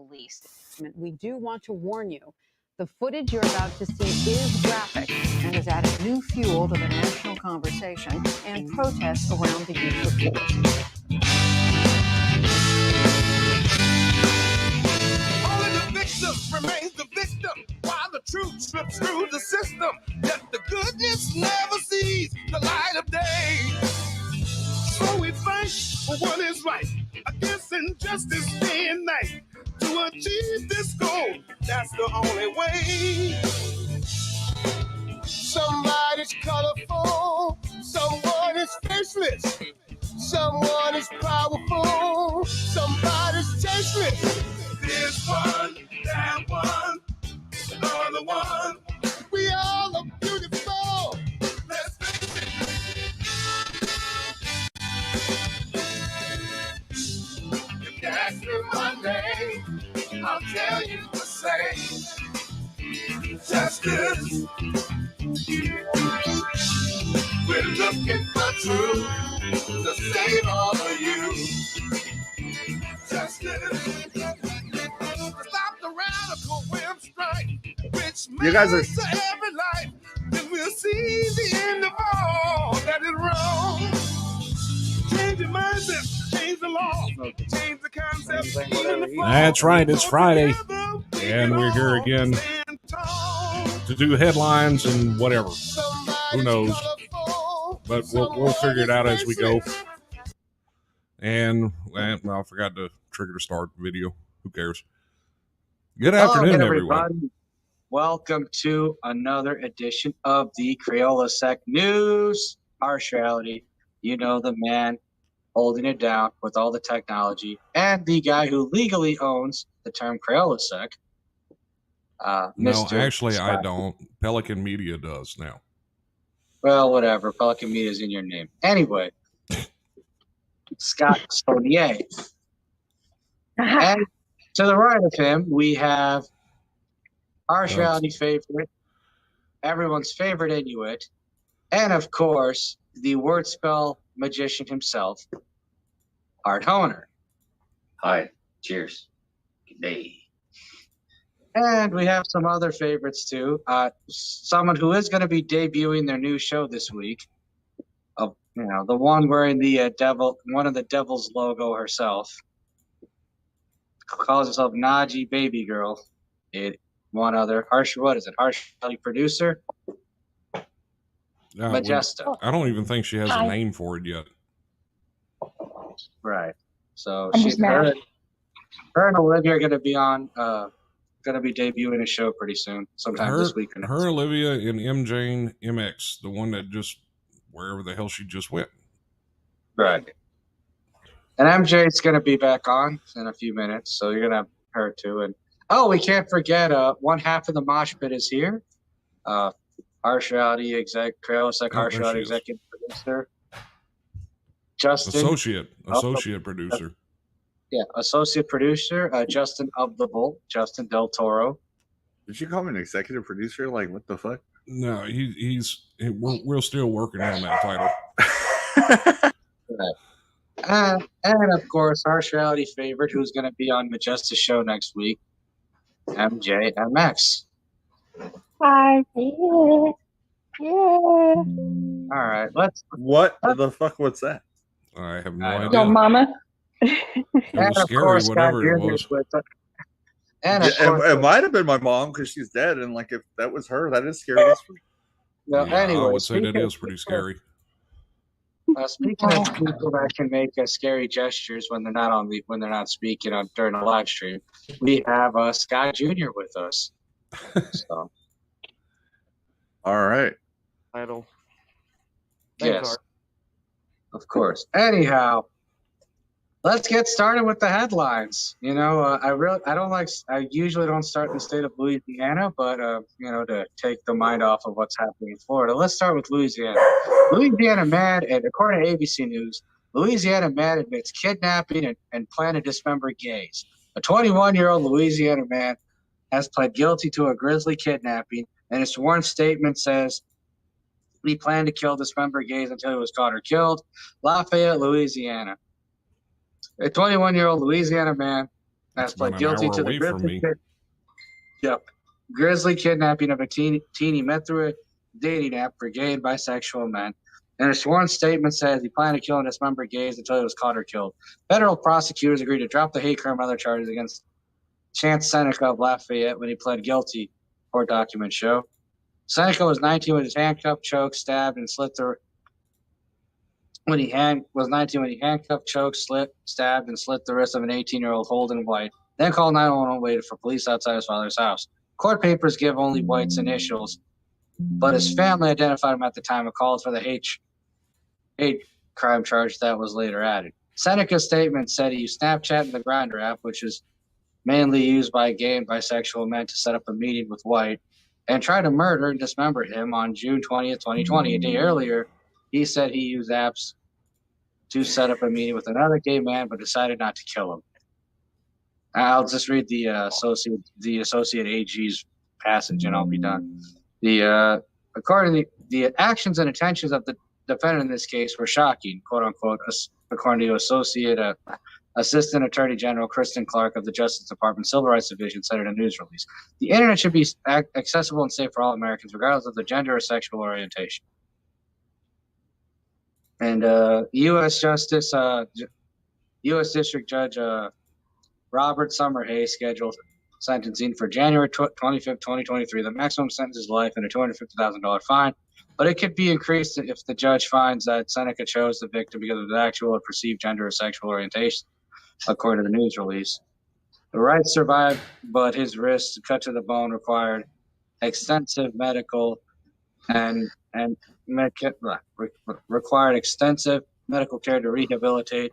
police. We do want to warn you, the footage you're about to see is graphic and has added new fuel to the national conversation and protests around the use of force. Only the victim remains the victim, while the truth slips through the system. Yet the goodness never sees the light of day. So we fight for what is right, against injustice day and night. To achieve this goal, that's the only way. Somebody's colorful, someone is faceless, someone is powerful, somebody's tasteless. There's one, that one, the other one. We all are beautiful. Let's face it. If you ask me my name, I'll tell you the same. Justice. We're looking for truth to save all of you. Justice. Stop the radical web strike, which You guys are matters to every life. Then we'll see the end of all that is wrong. Change your mindset, change the law, change the concept. That's right, it's Friday, and we're here again to do headlines and whatever. Who knows? But we'll figure it out as we go. And well, I forgot to trigger the start video. Who cares? Good afternoon, again, everyone. Welcome to another edition of the CrayolaSecNews. Harsh reality. You know the man holding it down with all the technology, and the guy who legally owns the term CrayolaSec. No, Mr. actually, Scott. I don't. Pelican Media does now. Well, whatever. Pelican Media is in your name. Anyway, Scott Sonnier. And to the right of him, we have our reality favorite, everyone's favorite Inuit, and of course, the word spell magician himself, Art Owner. Hi. Cheers. Good day. And we have some other favorites too. Someone who is going to be debuting their new show this week. The one wearing the one of the devil's logo herself. Calls herself Naji Baby Girl. One other Harsh. What is it? Harsh producer. Majesta. I don't even think she has a name for it yet. Right. So her and Olivia are going to be on. Going to be debuting a show pretty soon, sometime this week. Her, Olivia, and MJ MX, the one that just wherever the hell she just went. Right. And MJ's going to be back on in a few minutes, so you're going to have her too. And we can't forget one half of the mosh pit is here. Harsh reality CrayolaSec Harsh reality executive producer. Justin. Associate producer. Yeah, associate producer, Justin of the Bull, Justin Del Toro. Did you call me an executive producer? Like, what the fuck? No, we're still working on that title. Right. And of course, our reality favorite, who's going to be on Majesta's show next week, MJMX. Hi. All right, What the fuck? What's that? I have no idea. Your mama. It was scary, whatever it was. It might have been my mom because she's dead, and like if that was her, that is scary. Anyway, I would say that is pretty scary. Speaking of people that can make scary gestures when they're not speaking during a live stream, we have Scott Jr. with us. So. All right. Title. Yes. Of course. Anyhow. Let's get started with the headlines. I usually don't start in the state of Louisiana, but to take the mind off of what's happening in Florida. Let's start with Louisiana. Louisiana man, and according to ABC News, Louisiana man admits kidnapping and plan to dismember gays. A 21-year-old Louisiana man has pled guilty to a grisly kidnapping, and his sworn statement says he planned to dismember gays until he was caught or killed. Lafayette, Louisiana. A 21-year-old Louisiana man has About pled an guilty hour to the away from me. grisly kidnapping of a teenie met through a dating app for gay and bisexual men. And a sworn statement says he planned to kill and dismember gays until he was caught or killed. Federal prosecutors agreed to drop the hate crime and other charges against Chance Seneca of Lafayette when he pled guilty, court documents show. Seneca was 19 when he was handcuffed, choked, stabbed, and slit the handcuffed, choked, stabbed, and slit the wrist of an 18-year-old Holden White. Then called 911 and waited for police outside his father's house. Court papers give only White's initials, but his family identified him at the time and called for the hate crime charge that was later added. Seneca's statement said he used Snapchat and the Grindr app, which is mainly used by gay and bisexual men, to set up a meeting with White and try to murder and dismember him on June 20th, 2020. A day earlier, he said he used apps to set up a meeting with another gay man, but decided not to kill him. I'll just read the associate AG's passage, and I'll be done. According to the actions and intentions of the defendant in this case were shocking, quote unquote, according to Assistant Attorney General Kristen Clark of the Justice Department Civil Rights Division said in a news release. The internet should be accessible and safe for all Americans, regardless of their gender or sexual orientation. And U.S. District Judge Robert Summerhay scheduled sentencing for January 25th, 2023. The maximum sentence is life and a $250,000 fine, but it could be increased if the judge finds that Seneca chose the victim because of his actual or perceived gender or sexual orientation, according to the news release. The right survived, but his wrists cut to the bone required extensive medical required extensive medical care to rehabilitate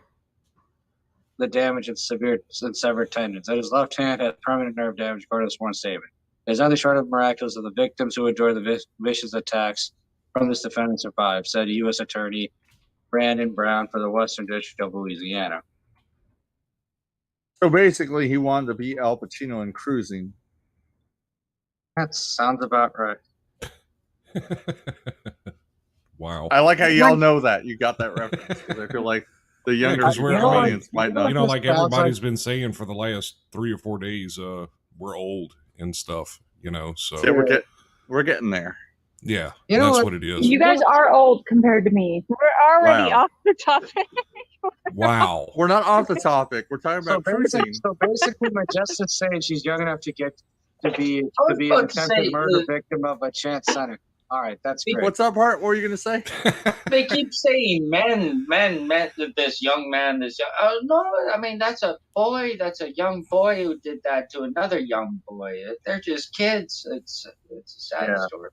the damage and severed tendons. At his left hand had permanent nerve damage, according to the sworn statement. It is nothing short of miraculous that the victims who endured the vicious attacks from this defendant survived, said U.S. Attorney Brandon Brown for the Western District of Louisiana. So basically, he wanted to be Al Pacino in Cruising. That sounds about right. Wow. I like how y'all know that. You got that reference. Because I feel like the younger audience might not. You know, like everybody's been saying for the last 3 or 4 days, we're old and stuff, you know. So yeah, we're getting there. Yeah, you know that's what it is. You guys are old compared to me. We're already off the topic. Wow. We're not off the topic. We're talking about cruising. So basically, my justice saying she's young enough to be an attempted murder victim of a Chance Seneca. All right, that's great. What's that part? What were you going to say? They keep saying men, this young man, oh, no, I mean, that's a boy. That's a young boy who did that to another young boy. They're just kids. It's a sad story.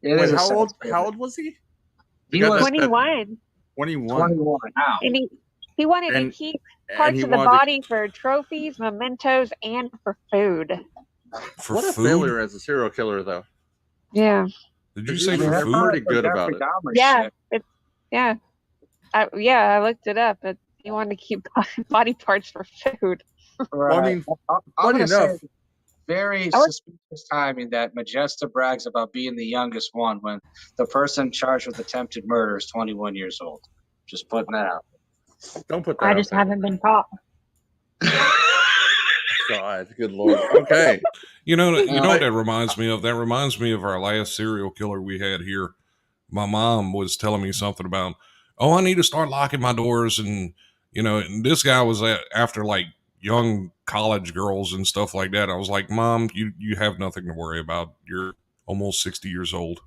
Wait, how old was he? He was 21. 21. Wow. And he wanted to keep parts of the body for trophies, mementos, and for food. What a failure as a serial killer, though. Yeah. Did you say for they're food? pretty good about it. Yeah. I looked it up. He wanted to keep body parts for food. Well, I mean, funny enough. Very suspicious timing that Majesta brags about being the youngest one when the person charged with attempted murder is 21 years old. Just putting that out. Don't put that I just haven't been caught. God, good Lord. Okay. You know what that reminds me of? That reminds me of our last serial killer we had here. My mom was telling me something about, I need to start locking my doors. And, and this guy was after like young college girls and stuff like that. I was like, Mom, you have nothing to worry about. You're almost 60 years old.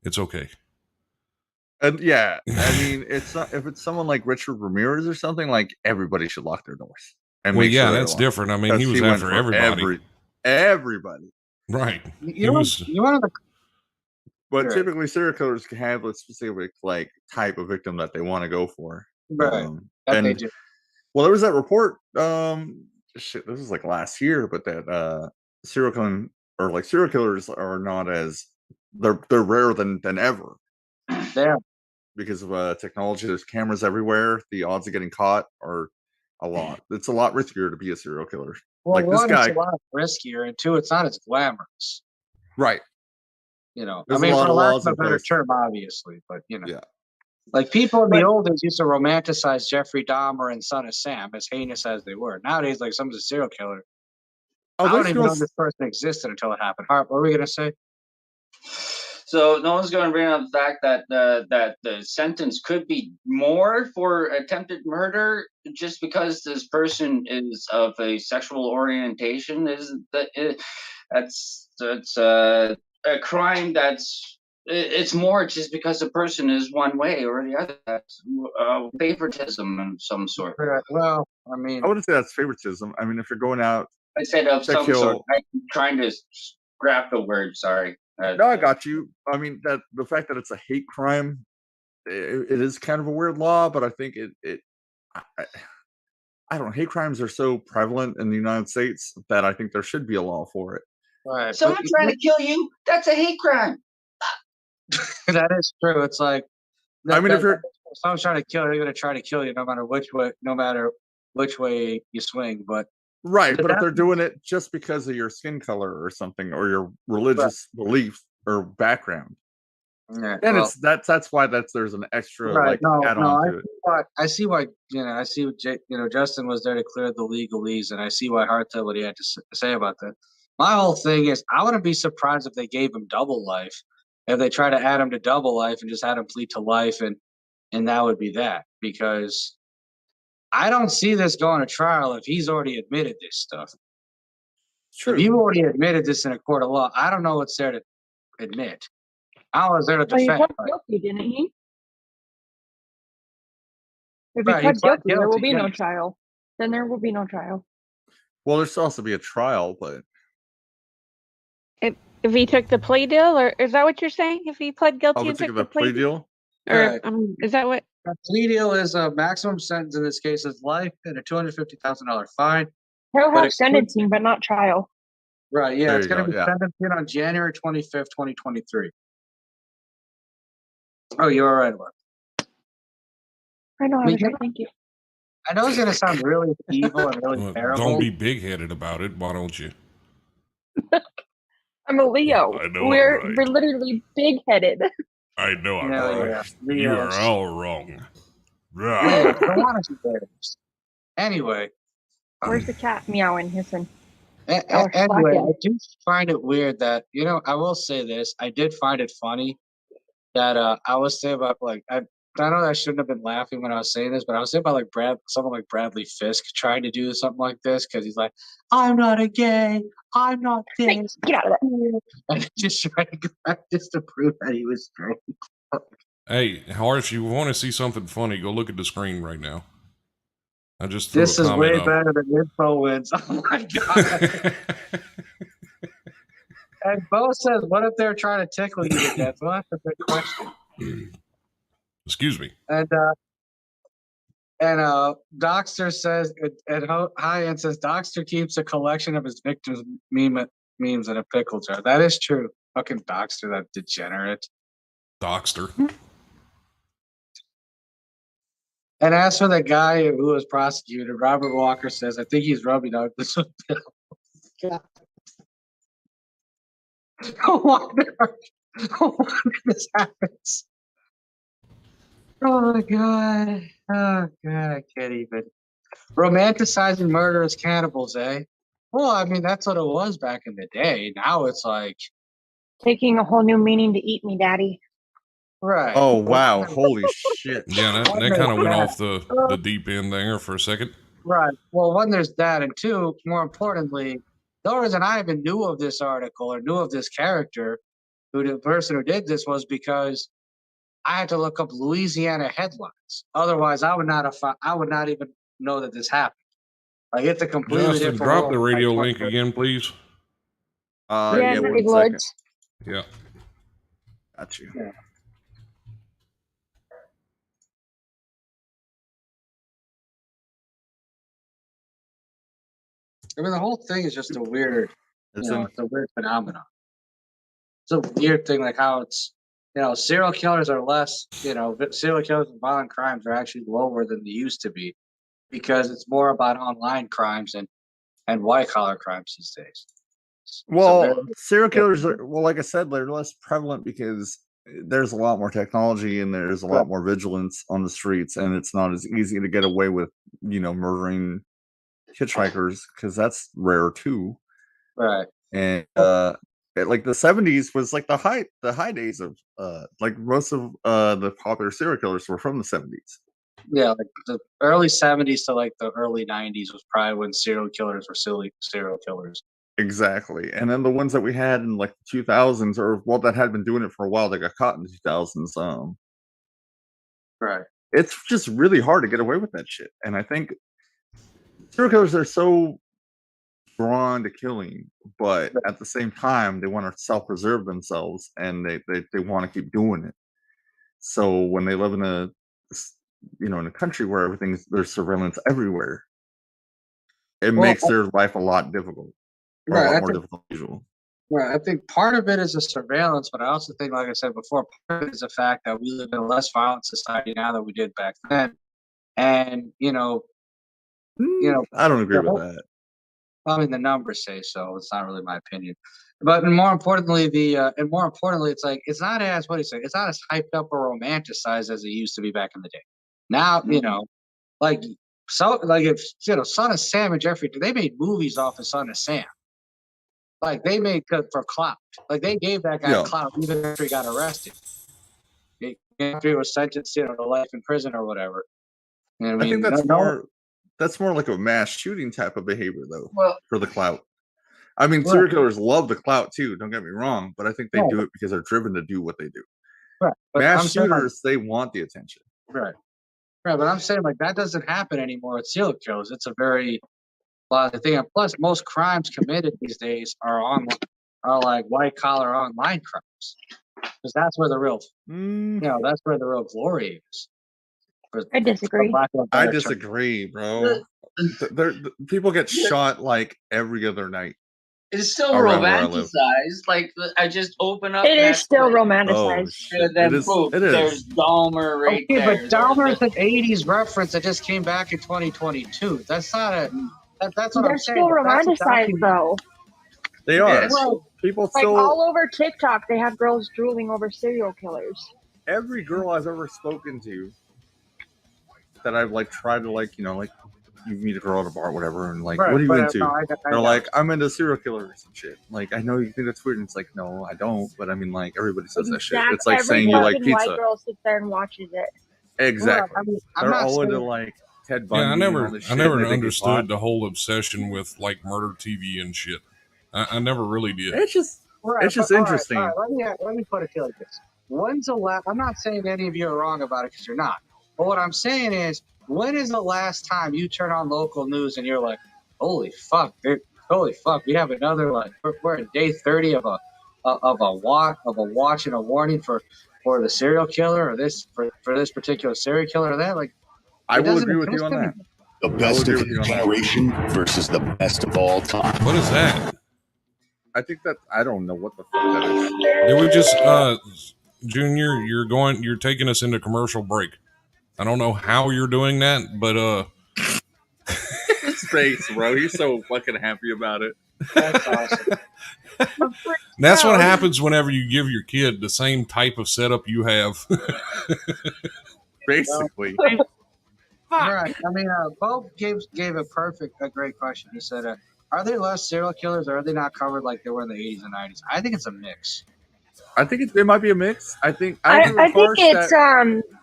It's okay. And yeah, I mean, it's not, if it's someone like Richard Ramirez or something, like everybody should lock their doors. And well, yeah, that's different. I mean, he was after everybody. Everybody. Right. But typically serial killers can have a specific like type of victim that they want to go for. Right. They do. Well, there was that report. This was like last year, but that serial killers are not as they're rarer than ever. Yeah. Because of technology, there's cameras everywhere. The odds of getting caught are a lot. It's a lot riskier to be a serial killer. Well, like this guy, it's a lot riskier, and two, it's not as glamorous. Right. There's I mean, for lack of a better term, obviously, but yeah. Like people in the old days used to romanticize Jeffrey Dahmer and Son of Sam, as heinous as they were. Nowadays, like someone's a serial killer, I don't even know this person existed until it happened. Hart, what were we gonna say? So no one's going to bring up the fact that that the sentence could be more for attempted murder just because this person is of a sexual orientation. That's a crime that's it's more just because the person is one way or the other. That's favoritism of some sort. Well, I mean, I wouldn't say that's favoritism. I mean, if you're going out, I said of some sort. I'm trying to scrap the word. Sorry. No, I got you. I mean, that the fact that it's a hate crime, it is kind of a weird law, but I think I don't know. Hate crimes are so prevalent in the United States that I think there should be a law for it. Right. Someone trying to kill you, that's a hate crime. That is true. It's like, I mean, if someone's trying to kill you, they're going to try to kill you no matter which way you swing. But right, but if they're doing it just because of your skin color or something, or your religious belief or background, yeah, and that's why there's an extra add-on to it. I see why Justin was there to clear the legalese, and I see why Hart said what he had to say about that. My whole thing is, I wouldn't be surprised if they gave him double life, if they try to add him to double life and just had him plead to life, and that would be that, because I don't see this going to trial if he's already admitted this stuff. True. If you already admitted this in a court of law, I don't know what's there to admit. I was there to defend. He pled guilty, didn't he? If he Right, pled he pled guilty, there will guilty, be no yes. trial. Then there will be no trial. Well, there's supposed to be a trial, but If he took the plea deal, or is that what you're saying? If he pled guilty and took the plea deal, or is that what? A plea deal is a maximum sentence in this case is life and a $250,000 fine. He'll have sentencing, but not trial. Right. Yeah, it's going to be sentencing on January 25th, 2023. Oh, you're all right about it. I know. Thank you. I know it's going to sound really evil and really terrible. Don't be big-headed about it. Why don't you? I'm a Leo. I know. We're literally big-headed. I know. I'm right. Yeah. You are all wrong. Anyway. Where's the cat meowing, hissing? Anyway, I do find it weird that, I will say this. I did find it funny that I was saying about, I know I shouldn't have been laughing when I was saying this, but I was saying about someone like Bradley Fisk trying to do something like this because he's like, I'm not a gay, I'm not this. Hey, get out of that. And just trying to go back just to prove that he was straight. Hey, Hart, if you want to see something funny, go look at the screen right now. I just threw this a is comment way up. better than info wins. Oh my god. And Bo says, what if they're trying to tickle you to death? Well, that's a good question. Excuse me. And Doxter says, High-End says, Doxter keeps a collection of his victims' memes in a pickle jar. That is true. Fucking Doxter, that degenerate. Doxter. And as for the guy who was prosecuted, Robert Walker says, I think he's rubbing out this with Bill. No wonder this happens. Oh my god. Oh god, I can't even. Romanticizing murder as cannibals, eh? Well, I mean, that's what it was back in the day. Now it's like taking a whole new meaning to eat me, daddy. Right. Oh wow, holy shit. Yeah, that kind of went off the deep end there for a second. Right. Well, one, there's that, and two, more importantly, the only reason I even knew of this article or knew of this character, the person who did this, was because I had to look up Louisiana headlines. Otherwise, I would not even know that this happened. Like, it's a completely Justin, different drop world. the radio link again, please. Yeah, 1 second. Yeah. Got you. Yeah. I mean, the whole thing is just a weird, it's a weird phenomenon. It's a weird thing, like how it's, serial killers are less, serial killers and violent crimes are actually lower than they used to be because it's more about online crimes and white-collar crimes these days. Serial killers are, like I said, they're less prevalent because there's a lot more technology and there's a lot more vigilance on the streets, and it's not as easy to get away with, murdering hitchhikers, because that's rare too. Right. And like the 70s was like the high days of like most of the popular serial killers were from the 70s. Yeah, like the early 70s to like the early 90s was probably when serial killers were serial killers. Exactly. And then the ones that we had in like the 2000s, or well, that had been doing it for a while, that got caught in the 2000s. Right. It's just really hard to get away with that shit. And I think serial killers are so drawn to killing, but at the same time, they want to self-preserve themselves, and they want to keep doing it. So when they live in in a country where there's surveillance everywhere, it makes their life a lot difficult, or a lot more difficult than usual. Right. I think part of it is the surveillance, but I also think, like I said before, part of it is the fact that we live in a less violent society now than we did back then. And I don't agree with that. I mean, the numbers say so. It's not really my opinion. But more importantly, it's like it's not as it's not as hyped up or romanticized as it used to be back in the day. Now, like if Son of Sam and Jeffrey, they made movies off of Son of Sam. Like they made for clout. Like they gave that guy clout even after he got arrested. After he was sentenced, to life in prison or whatever. I think that's more like a mass shooting type of behavior, though. For the clout. I mean, serial killers love the clout too. Don't get me wrong, but I think they do it because they're driven to do what they do. Right. But mass shooters, they want the attention. Right. Right. But I'm saying like that doesn't happen anymore with serial killers. It's a very the thing. And plus, most crimes committed these days are like white collar online crimes, because that's where the real that's where the real glory is. I disagree. I disagree, bro. People get shot like every other night. It's still romanticized. Like I just open up. It is still romanticized. It is. There's Dahmer right there. But Dahmer's an '80s reference that just came back in 2022. That's not a. That's what They're I'm saying. Still romanticized though. They are. People still all over TikTok. They have girls drooling over serial killers. Every girl I've ever spoken to that I've like tried to you meet a girl at a bar or whatever, and like, what are you into? They're like, I'm into serial killers and shit. Like, I know you think that's weird, and it's like, no, I don't. But I mean, like, everybody says that shit. It's like saying you like pizza. White girl sits there and watches it. Exactly. They're all into like Ted Bundy. Yeah, I never understood the whole obsession with like murder TV and shit. I never really did. It's just interesting. All right, let me put it to you like this. When's the last? I'm not saying any of you are wrong about it because you're not. But what I'm saying is, when is the last time you turn on local news and you're like, holy fuck, dude, holy fuck, we have another we're at day 30 of a watch and a warning for the serial killer, or this for this particular serial killer, or that I will agree with you on that. The best of your generation versus the best of all time. What is that? I think that I don't know what the fuck that is. Did we just Junior, you're taking us into commercial break. I don't know how you're doing that, but his face, bro. He's so fucking happy about it. That's awesome. That's what happens whenever you give your kid the same type of setup you have. Basically. Right. I mean, Bo gave a great question. He said, are there less serial killers, or are they not covered like they were in the 80s and 90s? I think it's a mix. I think it might be a mix. I think it's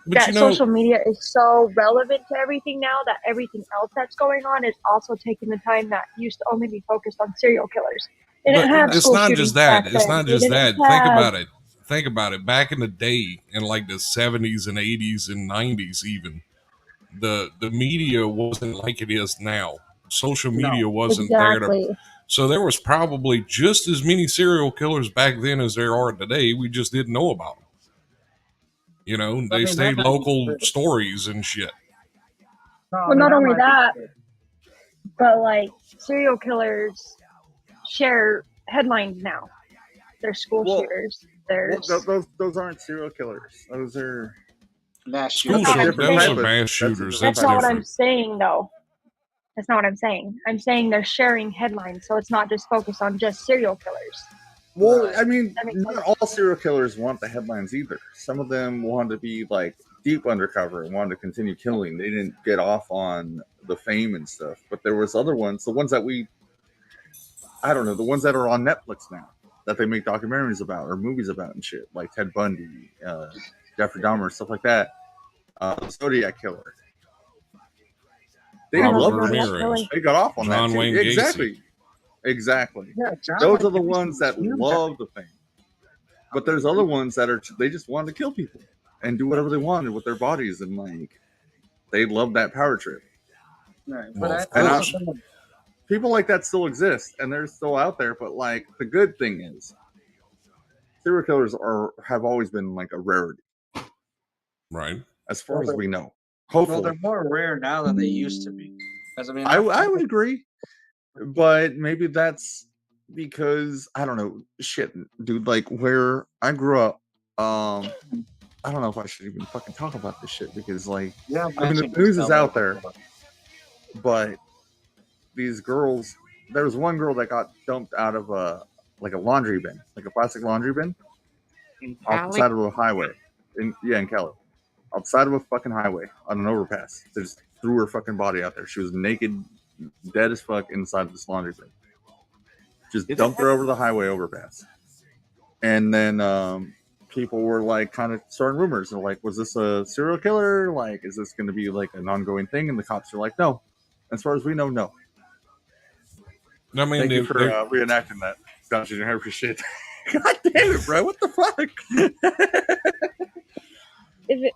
that social media is so relevant to everything now that everything else that's going on is also taking the time that used to only be focused on serial killers. It's not just that. It's not just that. Think about it. Back in the day, in like the 70s and 80s and 90s, even the media wasn't like it is now. Social media wasn't there. So there was probably just as many serial killers back then as there are today. We just didn't know about them. You know, they stayed local stories and shit. Well, not only that, but like serial killers share headlines now. There's school shooters. There's those aren't serial killers. Those are mass shooters. Those are mass shooters. That's not what I'm saying, though. That's not what I'm saying. I'm saying they're sharing headlines, so it's not just focused on just serial killers. Well, I mean, not all serial killers want the headlines either. Some of them want to be like deep undercover and wanted to continue killing. They didn't get off on the fame and stuff. But there was other ones, the ones that I don't know, the ones that are on Netflix now that they make documentaries about or movies about and shit, like Ted Bundy, Jeffrey Dahmer, stuff like that. The Zodiac Killer. They Robert love that Ramirez. shit. They got off on John that Wayne shit. Gacy. Exactly. Yeah, those are the ones that love the thing. But there's other ones that are they just want to kill people and do whatever they wanted with their bodies, and like they love that power trip. Right. Well, But people like that still exist and they're still out there. But like the good thing is, serial killers have always been like a rarity, right? As far as we know. Well, Hopefully, they're more rare now than they used to be. Because I mean, I would agree, but maybe that's because I don't know, shit, dude. Like where I grew up, I don't know if I should even fucking talk about this shit because, like, yeah, I mean, the news is out there, but these girls, there was one girl that got dumped out of a laundry bin, like a plastic laundry bin, off the side of a highway, in Cali, outside of a fucking highway on an overpass. They just threw her fucking body out there. She was naked, dead as fuck inside this laundry bin. Just dumped her over the highway overpass, and then people were like kind of starting rumors. They're like, was this a serial killer? Like, is this going to be like an ongoing thing? And the cops are like, no. As far as we know, no. I mean, thank you for reenacting that Dungeon and Harvey shit. God damn it, bro! What the fuck?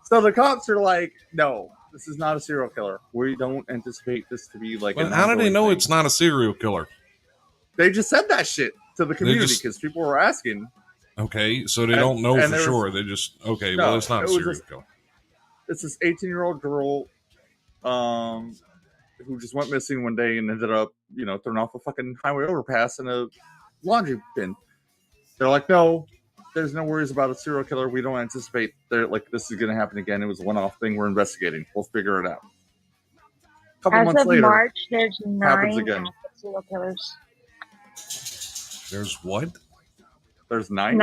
So the cops are like, no, this is not a serial killer. We don't anticipate this to be like. Well, how do they know it's not a serial killer? They just said that shit to the community because people were asking. Okay, so they don't know for sure. They just well, it's not a serial killer. It's this 18-year-old girl, who just went missing one day and ended up, thrown off a fucking highway overpass in a laundry bin. They're like, no, there's no worries about a serial killer. We don't anticipate this is going to happen again. It was a one-off thing. We're investigating. We'll figure it out. A couple months later, March, there's 9 again. active serial killers. There's what? There's 9?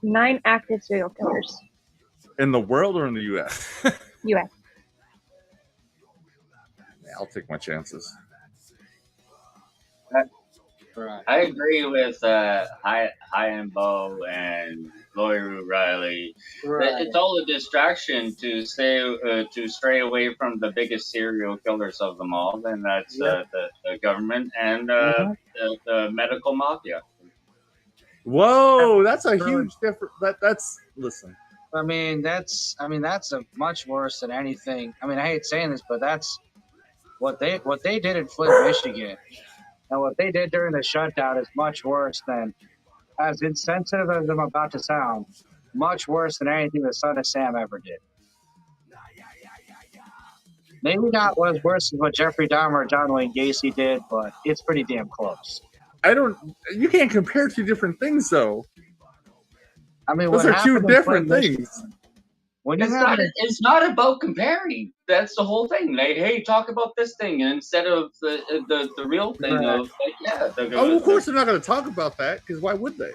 9 active serial killers. In the world or in the U.S.? U.S. Yeah, I'll take my chances. I agree with High-and-Bow and Lawyer Riley. Right. It's all a distraction to stray away from the biggest serial killers of them all, and that's the government and the medical mafia. Whoa, that's a huge difference. That's listen. I mean, that's a much worse than anything. I mean, I hate saying this, but that's what they did in Flint, Michigan, and what they did during the shutdown is much worse than, as insensitive as I'm about to sound, much worse than anything the Son of Sam ever did. Maybe not as worse as what Jeffrey Dahmer or John Wayne Gacy did, but it's pretty damn close. You can't compare two different things, though. I mean, those are two different things. It's not about comparing. That's the whole thing. Like, hey, talk about this thing instead of the real thing of of course they're not going to talk about that because why would they?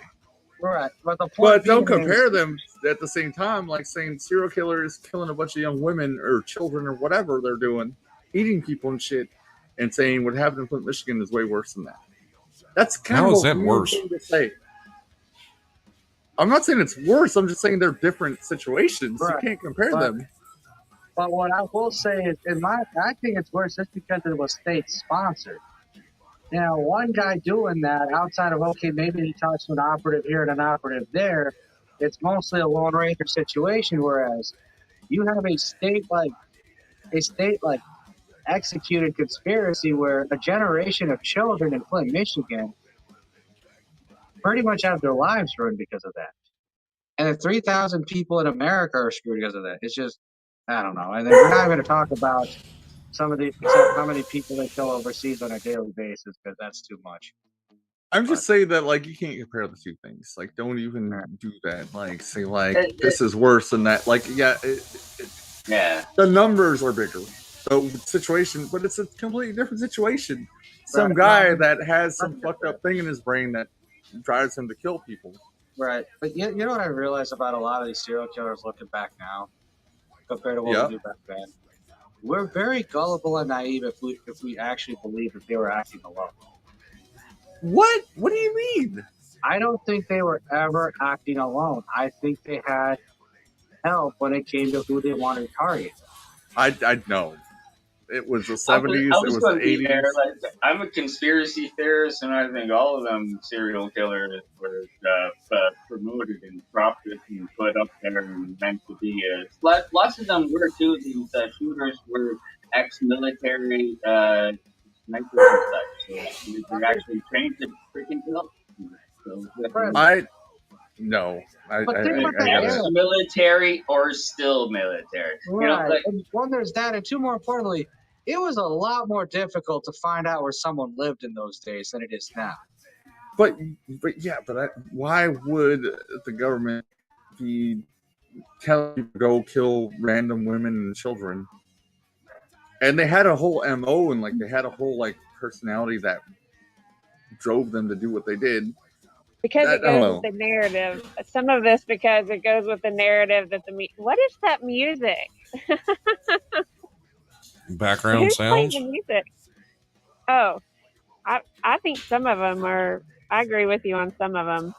Right, but don't compare them at the same time, like saying serial killers killing a bunch of young women or children or whatever they're doing, eating people and shit, and saying what happened in Flint, Michigan is way worse than that. That's kind of a weird thing to say. I'm not saying it's worse. I'm just saying they're different situations. Right. You can't compare them. But what I will say is, I think it's worse just because it was state sponsored. One guy doing that outside of, okay, maybe he talks to an operative here and an operative there, it's mostly a Lone Ranger situation, whereas you have a state executed conspiracy where a generation of children in Flint, Michigan pretty much have their lives ruined because of that. And the 3,000 people in America are screwed because of that. It's just, I don't know. And then we're not going to talk about how many people they kill overseas on a daily basis, because that's too much. I'm just saying that, like, you can't compare the two things. Like, don't even do that. Like, say, like, this is worse than that. Like, yeah. The numbers are bigger. So, situation, but it's a completely different situation. Some guy that has some fucked up thing in his brain that drives him to kill people. Right. But you know what I realize about a lot of these serial killers looking back now compared to what we do back then? We're very gullible and naive if we actually believe that they were acting alone. What? What do you mean? I don't think they were ever acting alone. I think they had help when it came to who they wanted to target. I know. It was the I 70s. It was was going the to be 80s. there. Like, I'm a conspiracy theorist, and I think all of them serial killers were promoted and propped and put up there and meant to be. Lots of them were too. These shooters were ex-military snipers and such, so they actually trained to freaking kill. So, No. I think about that. gotta. ex-military or still military. Right. You know, like, and one, there's that, and two, more importantly, it was a lot more difficult to find out where someone lived in those days than it is now. But why would the government be telling you to go kill random women and children? And they had a whole MO and they had a whole personality that drove them to do what they did. Because it goes with the narrative. Some of this because it goes with the narrative that what is that music? Background Who's sounds. playing the music? Oh, I think some of them are. I agree with you on some of them.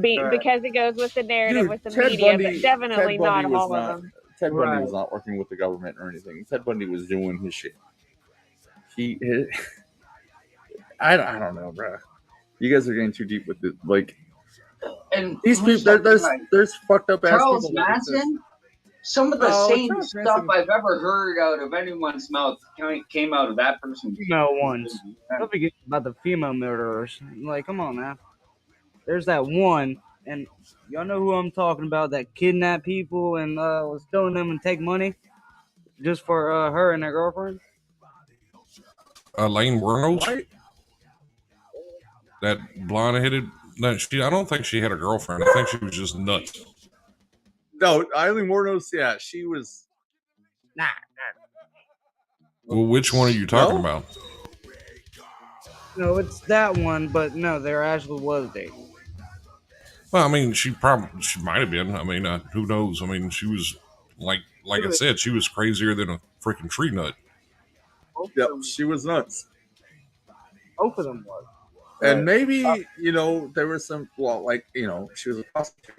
Because it goes with the narrative, with the media, but definitely not all of them. Ted Bundy was not working with the government or anything. Ted Bundy was doing his shit. I don't know, bro. You guys are getting too deep with it. And these people, there's fucked up ass Charles people. Manson. Some of the same stuff I've ever heard out of anyone's mouth came out of that person. Female ones. Don't forget about the female murderers. Come on now. There's that one, and y'all know who I'm talking about, that kidnapped people and was killing them and take money just for her and her girlfriend? Elaine Wuornos? That blonde-headed... I don't think she had a girlfriend. I think she was just nuts. No, Eileen Wuornos, yeah, she was... Nah. Well, which one are you talking about? No, it's that one, but no, there actually was dating. Well, I mean, she might have been. I mean, who knows? I mean, she was, like I said, she was crazier than a freaking tree nut. Yep, she was nuts. Both of them was. And maybe, there was some, she was a prostitute.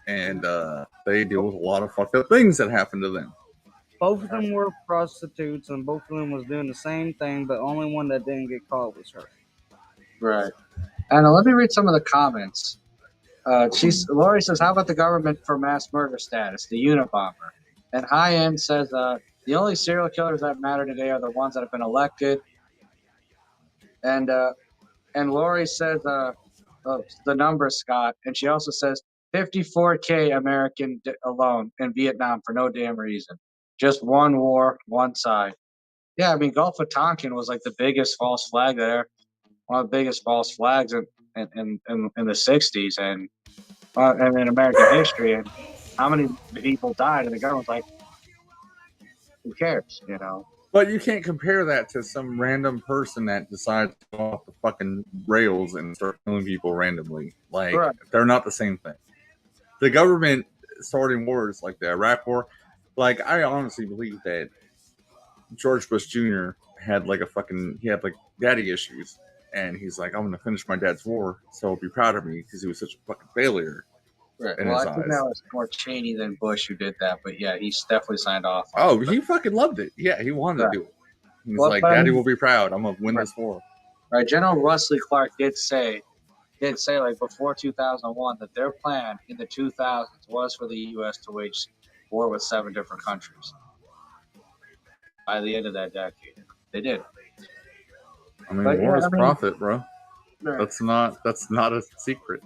And they deal with a lot of fucked up things that happened to them. Both of them were prostitutes, and both of them was doing the same thing, but only one that didn't get caught was her. Right. And let me read some of the comments. Lori says, how about the government for mass murder status, the Unabomber? And High End says, the only serial killers that matter today are the ones that have been elected. And Lori says, the number, Scott. And she also says, 54K American alone in Vietnam for no damn reason. Just one war, one side. Yeah, I mean, Gulf of Tonkin was the biggest false flag there. One of the biggest false flags in the 60s and in American history. And how many people died? And the government's like, who cares, But you can't compare that to some random person that decides to go off the fucking rails and start killing people randomly. They're not the same thing. The government starting wars like the Iraq War, I honestly believe that George Bush Jr. had he had daddy issues. And he's like, I'm going to finish my dad's war, so he'll be proud of me because he was such a fucking failure. Right. Well, I think that was more Cheney than Bush who did that, but yeah, he's definitely signed off. He fucking loved it. Yeah, he wanted to do it. He's Daddy will be proud. I'm going to win this war. Right. General Wesley Clark did say before 2001 that their plan in the 2000s was for the U.S. to wage war with 7 different countries. By the end of that decade, they did. I mean, war is profit, bro. Right. That's not a secret.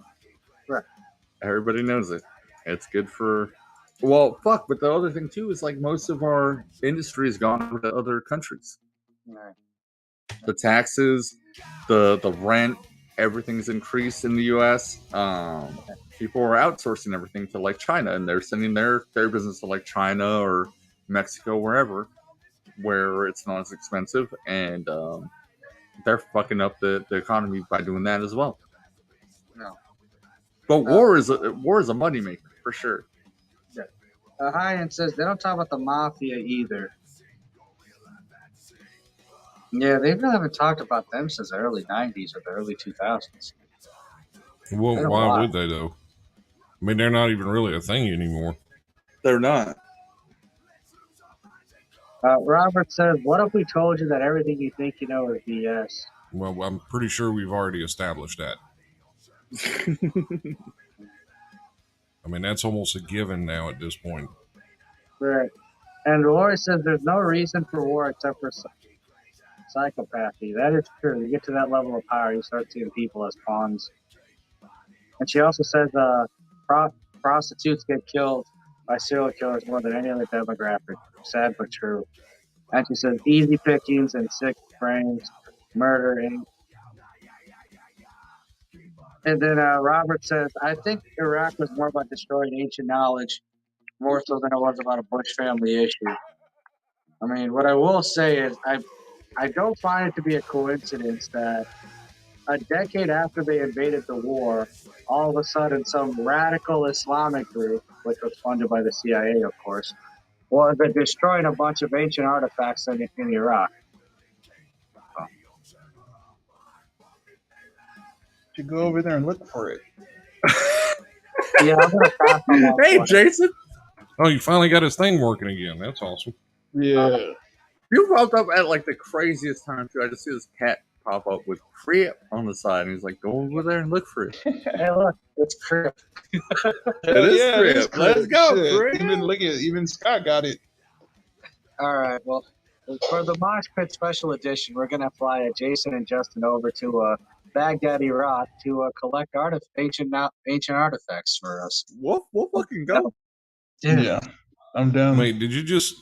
Right. Everybody knows it. It's good for... Well, fuck, but the other thing, too, is most of our industry has gone over to other countries. Right. The taxes, the rent, everything's increased in the U.S. People are outsourcing everything to China, and they're sending their business to China or Mexico, wherever, where it's not as expensive, and they're fucking up the economy by doing that as well. No. But war is a moneymaker for sure. Yeah. High End says they don't talk about the mafia either. Yeah, they really haven't talked about them since the early 90s or the early 2000s. Well, why would they, though? I mean, they're not even really a thing anymore. They're not. Robert says, what if we told you that everything you think you know is BS? Well, I'm pretty sure we've already established that. I mean, that's almost a given now at this point. Right. And Roy says there's no reason for war except for psychopathy. That is true. You get to that level of power, you start seeing people as pawns. And she also says prostitutes get killed by serial killers more than any other demographic. Sad but true. And she says easy pickings and sick brains, murder. And then Robert says, I think Iraq was more about destroying ancient knowledge more so than it was about a Bush family issue. I mean, what I will say is I don't find it to be a coincidence that a decade after they invaded the war, all of a sudden some radical Islamic group, which was funded by the CIA, of course, was destroying a bunch of ancient artifacts in Iraq. You go over there and look for it. Yeah, I'm gonna pass on that. Hey, Jason. Oh, you finally got his thing working again. That's awesome. Yeah. You popped up at like the craziest time too. I just see this cat pop up with Crip on the side, and he's like, "Go over there and look for it." Hey, look, it's Crip. It is Crip. Let's go, Crip. Even Scott got it. All right. Well, for the Mosh Pit Special Edition, we're gonna fly Jason and Justin over to Baghdad, Iraq, to collect ancient artifacts for us. We'll fucking go. Yeah, I'm down. Wait, did you just?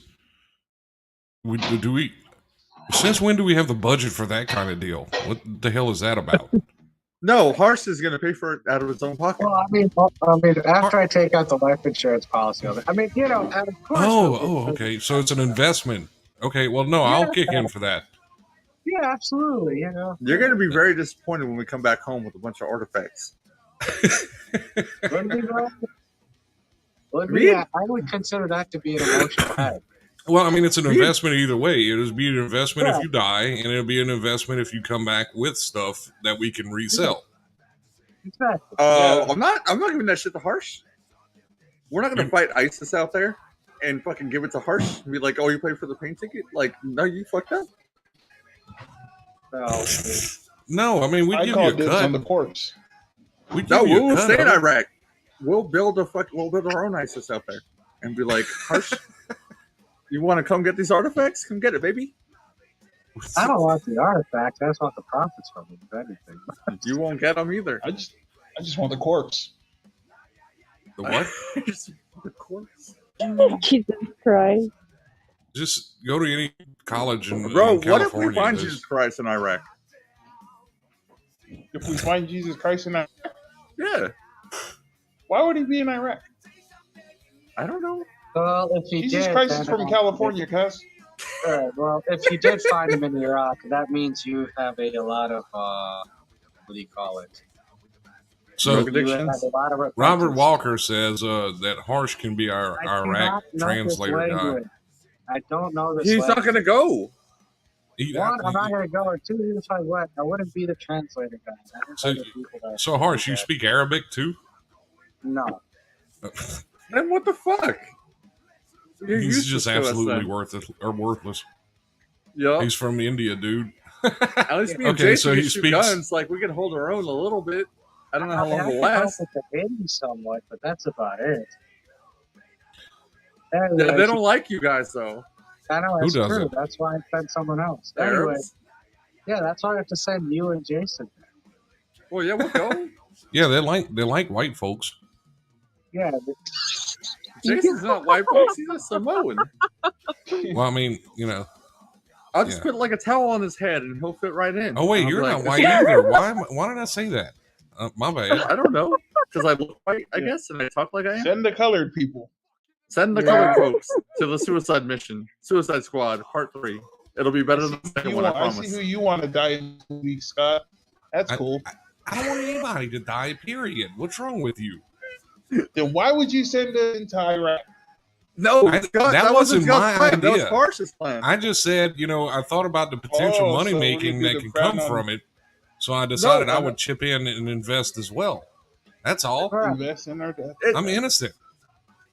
Do we? Since when do we have the budget for that kind of deal? What the hell is that about? No, Harsh is going to pay for it out of his own pocket. Well, I mean, after I take out the life insurance policy of it, I mean, you know, of course. Okay. So it's an investment. Okay, well, no, I'll kick in for that. Yeah, absolutely. You know, you're going to be very disappointed when we come back home with a bunch of artifacts. I would consider that to be an emotional head. Well, I mean, it's an investment either way. It'll be an investment if you die, and it'll be an investment if you come back with stuff that we can resell. Exactly. I'm not giving that shit to Harsh. We're not going to fight ISIS out there and fucking give it to Harsh and be like, "Oh, you paid for the plane ticket?" Like, no, you fucked up. No, I mean, we give you a cut on the corpse. We'll stay in Iraq. We'll build our own ISIS out there and be like, Harsh. You want to come get these artifacts? Come get it, baby. I don't want the artifacts. I just want the profits from them, if anything. You won't get them either. I just want the corpse. The what? The corpse. Jesus Christ. Just go to any college in California. What if we find Jesus Christ in Iraq? If we find Jesus Christ in Iraq? Yeah. Why would he be in Iraq? I don't know. Well, if he Jesus did, Christ is from California, cuz. All right. Well, if you did find him in Iraq, that means you have a lot of what do you call it? So Robert Walker says that Harsh can be our Iraq translator guy. I don't know this. He's not going to go. One, I'm not going to go. And two, if I went, I wouldn't be the translator guy. So Harsh, you speak Arabic too? No. Then what the fuck? He's just absolutely worthless. Yeah. He's from India, dude. At least me and Jason shoot guns. Like, we can hold our own a little bit. I don't know how long it'll last. Somewhat, but that's about it. They don't like you guys, though. I know, that's true. That's why I sent someone else. Anyway, yeah, that's why I have to send you and Jason. Well, yeah, we'll go. Yeah, they like white folks. Yeah. Jason's not white folks. He's a Samoan. Well, I mean, you know. I'll just put like a towel on his head and he'll fit right in. Oh, wait, you're not white either. Why did I say that? My bad. I don't know. Because I look white, I guess, and I talk like I am. Send the colored people. Send the colored folks to the Suicide Mission. Suicide Squad, Part 3. It'll be better than the second one, I promise. I see who you want to die in 2 weeks, Scott. That's cool. I don't want anybody to die, period. What's wrong with you? Then why would you send them to Iraq? No, that wasn't my idea. That was Parsh's plan. I just said, I thought about the potential money making that can come from it. So I decided I would chip in and invest as well. That's all. Invest in our death. I'm innocent.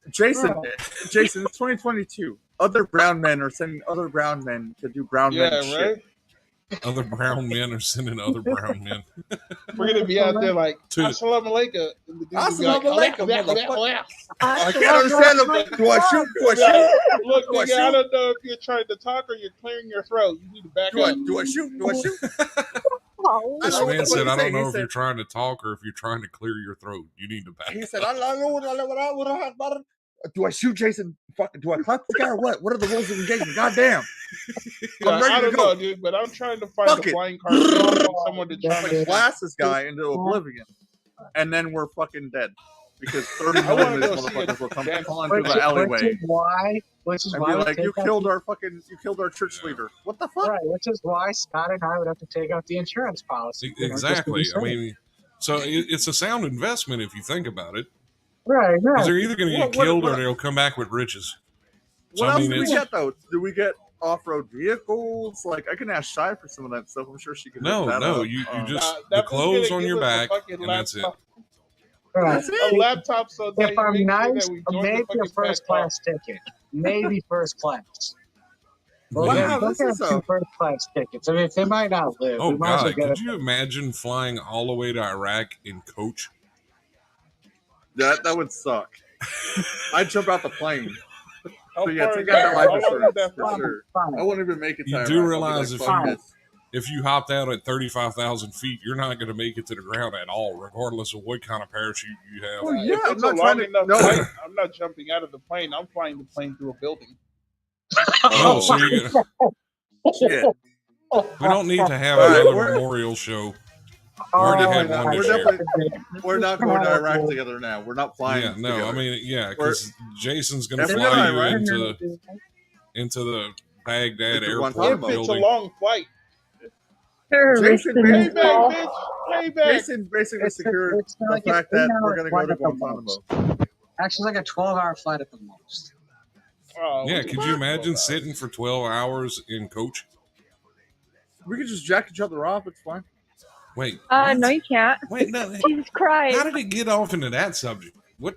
Jason, it's 2022. Other brown men are sending other brown men to do brown men shit. Other brown men are sending other brown men. We're gonna be out there like Assalamu alaikum. Assalamu alaikum, motherfucker. I can't understand them. Do I shoot? Look, nigga, I don't know if you're trying to talk or you're clearing your throat. You need to back up. Do I shoot? This man said, I don't know if you're trying to talk or if you're trying to clear your throat. You need to back up. He said, do I shoot Jason? Do I clap this guy or what? What are the rules of engagement? Goddamn. I don't know, dude, but I'm trying to find the flying car. Someone to try to blast this guy into oblivion. And then we're fucking dead. Because 30 million of these motherfuckers will come falling through the alleyway. Which is and why be like, you killed our church leader. What the fuck? Right, which is why Scott and I would have to take out the insurance policy. Exactly. I mean, so it's a sound investment if you think about it. Right. Because they're either going to get killed or they'll come back with riches. So, what else do we get, though? Do we get off-road vehicles? Like, I can ask Shy for some of that stuff. I'm sure she can. No, you just the clothes on your back, and that's it. Right. A laptop, so if I'm nice, maybe a first class ticket. Maybe first class. Well, wow, this is first class tickets. I mean, if they might not live. Oh, God. Could you imagine flying all the way to Iraq in coach? That would suck. I'd jump out the plane. But yeah, take out that life insurance for sure. I won't even make it to Iraq. You do realize if you hopped out at 35,000 feet, you're not going to make it to the ground at all, regardless of what kind of parachute you have. Well, yeah, I'm not trying to. No, I'm not jumping out of the plane. I'm flying the plane through a building. Oh, so you're gonna... Shit. We don't need to have another memorial show. We already had one this year. We're not going to Iraq together now. We're not flying. Yeah, no, together. I mean, because Jason's going to fly you into the Baghdad airport building. It's a long flight. Jason basically secured the fact that we're going to go to Guantanamo. Actually, it's like a 12-hour flight at the most. Yeah, could you imagine sitting for 12 hours in coach? We could just jack each other off. It's fine. Wait. No, you can't. Wait, no. Jesus Christ. How did it get off into that subject? What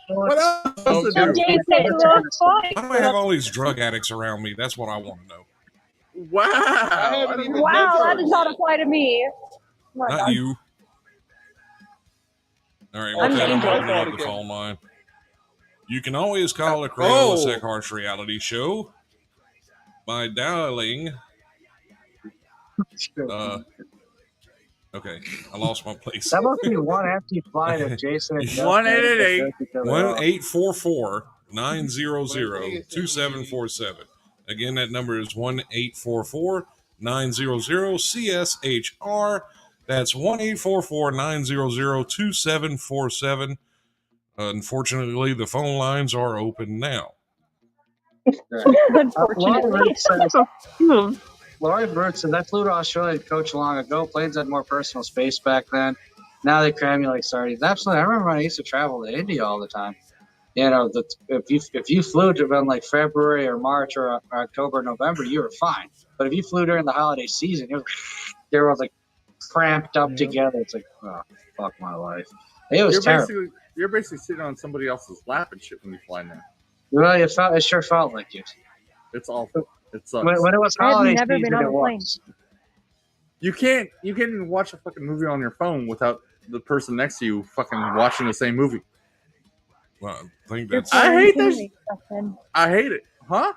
else to do? Why do I have all these drug addicts around me? That's what I want to know. Wow. That does not apply to me. Not you. All right, we're opening up the phone line. You can always call the CrayolaSec Harsh Reality Show by dialing. Okay, I lost my place. That must be one empty flight of Jason. 1-844-900-2747. Again, that number is 1-844-900-CSHR. That's 1-844-900-2747. Unfortunately, the phone lines are open now. Laurie Burt says, I flew to Australia to coach long ago. Planes had more personal space back then. Now they cram you like sardines. Absolutely. I remember when I used to travel to India all the time. You know, if you flew to like February or March or October, November, you were fine. But if you flew during the holiday season, they were like cramped up together. It's like, oh, fuck my life. It was terrible. You're basically sitting on somebody else's lap and shit when you fly now. Well, it sure felt like it. It's awful. It sucks. When it was holiday season, it was. You can't even watch a fucking movie on your phone without the person next to you fucking watching the same movie. Well, I think that's. I hate this. I hate it. Huh?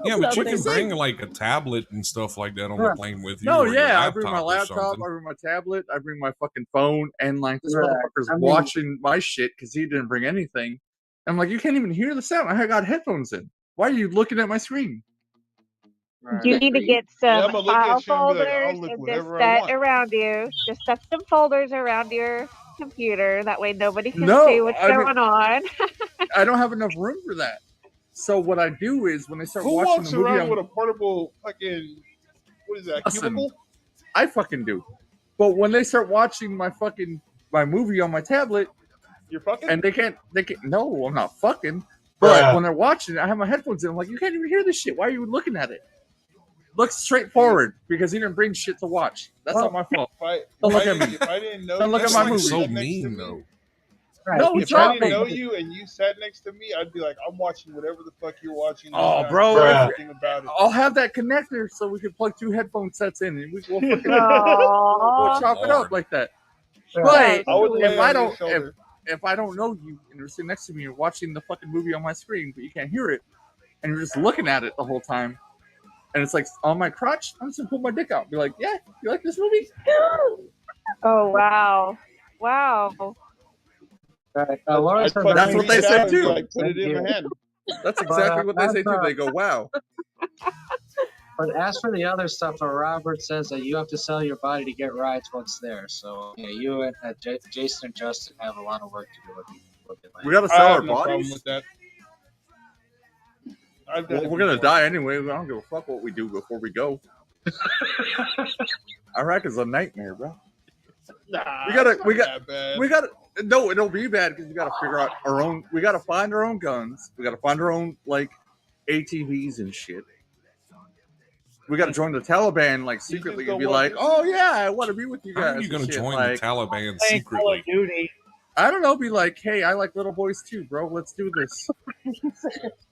Yeah, but you can bring like a tablet and stuff like that on the plane with you. No, yeah, I bring my laptop, I bring my tablet, I bring my fucking phone, and like this motherfucker's watching my shit because he didn't bring anything. I'm like, you can't even hear the sound. I got headphones in. Why are you looking at my screen? You need to get some file folders and just set around you. Just set some folders around your computer. That way nobody can see what's going on. I don't have enough room for that. So what I do is when they start watching the movie, walks around with a portable fucking, what is that, cubicle? I fucking do. But when they start watching my movie on my tablet, You're fucking? And they can't, no, I'm not fucking. But when they're watching it, I have my headphones in. I'm like, you can't even hear this shit. Why are you looking at it? Look straight forward because he didn't bring shit to watch. That's not my fault. Don't look at me. If I didn't know Don't look at my movie. So mean, though. Right. No, it's if I not didn't me. know you and you sat next to me, I'd be like, I'm watching whatever the fuck you're watching. Oh, bro, About it. I'll have that connector so we can plug 2 headphone sets in and we'll chop it up like that. But if I don't know you and you're sitting next to me, you're watching the fucking movie on my screen, but you can't hear it, and you're just looking at it the whole time, and it's like on my crotch, I'm just gonna pull my dick out and be like, yeah, you like this movie? Oh, wow. Wow. Right. That's what they say too. Like, put it in my hand. That's exactly what they say too. They go, wow. But as for the other stuff, Robert says that you have to sell your body to get rides once there. So yeah, you and Jason and Justin have a lot of work to do with it. We gotta sell our no problem bodies. with that. Well, we're gonna die anyway. I don't give a fuck what we do before we go. Iraq is a nightmare, bro. Nah, we gotta. No, it'll be bad because we gotta figure out our own. We gotta find our own guns. We gotta find our own like ATVs and shit. We gotta join the Taliban like secretly and be like, "Oh yeah, I want to be with you guys." How are you gonna join the Taliban Call secretly? of Duty. I don't know. Be like, "Hey, I like little boys too, bro. Let's do this."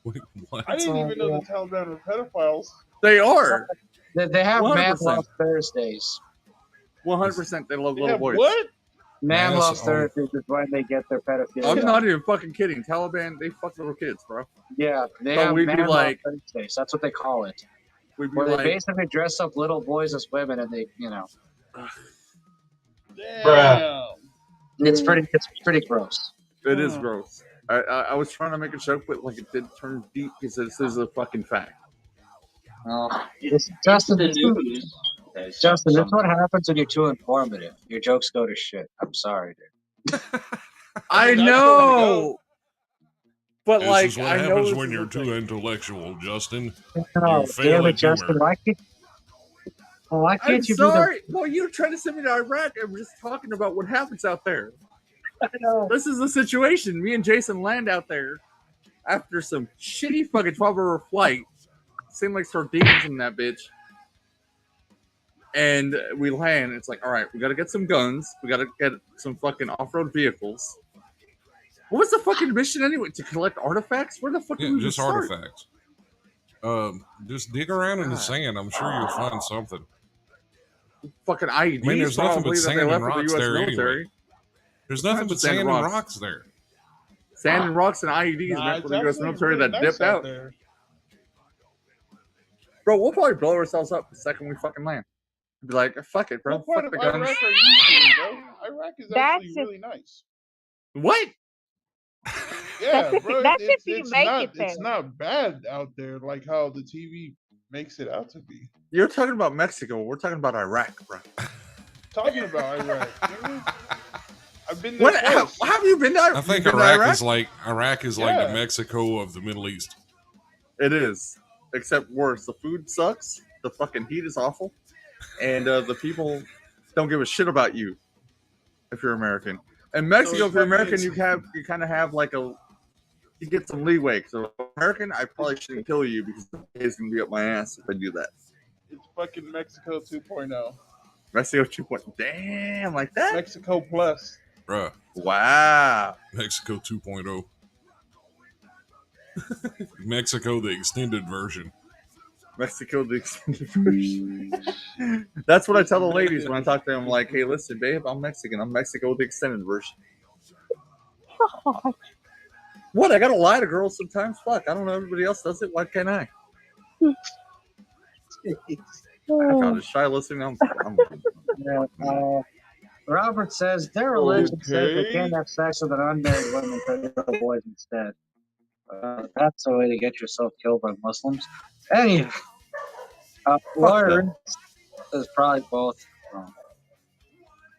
Wait, what? I didn't even know the Taliban were pedophiles. They are. They have 100%. Man Love Thursdays. 100%. They love little boys. What? Man Love Thursdays is when they get their pedophilia. I'm not even fucking kidding. Taliban, they fuck little kids, bro. Yeah, they But have we'd Man be Love like, Thursdays. That's what they call it. we'd be Where they like, basically dress up little boys as women, and they, Damn. it's pretty gross. it is gross. I was trying to make a joke, but like it did turn deep because this is a fucking fact. Justin, The news. Justin, that's what happens when you're too informative. Your jokes go to shit. I'm sorry, dude. I know. But This like, is what I know happens this when is you're the too thing. intellectual, Justin. No, You fail damn it, at Justin. humor. Why I'm can't you sorry. Well, you're trying to send me to Iraq. I'm just talking about what happens out there. I know. This is the situation. Me and Jason land out there after some shitty fucking 12-hour flight. Seemed like sardines in that bitch. And we land. It's like, all right, we got to get some guns. We got to get some fucking off-road vehicles. What was the fucking mission anyway? To collect artifacts? Where the fuck did we Just start? artifacts. Just dig around in the sand. I'm sure you'll find something. Fucking IEDs. I mean, there's nothing but probably, sand that they and left for the rocks US there military. anyway. There's nothing but sand and rocks there. Sand and rocks and IEDs meant for the U.S. military that dipped out. There. Bro, we'll probably blow ourselves up the second we fucking land. Be like, fuck it, bro. What part Fuck of the guns. Iraq are you seeing, bro? Iraq is actually really nice. What? Yeah, bro. That's if you make not, it there. It's not bad out there like how the TV makes it out to be. You're talking about Mexico. We're talking about Iraq, bro. Talking about Iraq. I've been there. How have you been to Iraq? I think Iraq is like the Mexico of the Middle East. It is, except worse. The food sucks. The fucking heat is awful, and the people don't give a shit about you if you're American. In Mexico, if you're American, you kind of have like you get some leeway. So American, I probably shouldn't kill you because it's gonna be up my ass if I do that. It's fucking Mexico 2.0. Mexico 2.0. Damn, like that. Mexico Plus. Bruh. Wow. Mexico 2.0. Mexico, the extended version. Mexico, the extended version. That's what I tell the ladies when I talk to them. I'm like, hey, listen, babe, I'm Mexican. I'm Mexico, the extended version. What? I gotta lie to girls sometimes? Fuck, I don't know. Everybody else does it. Why can't I? I found a shy listening. Robert says their religion says they can't have sex with an unmarried woman but little boys instead. That's the way to get yourself killed by Muslims. Anyway, Lauren is probably both wrong.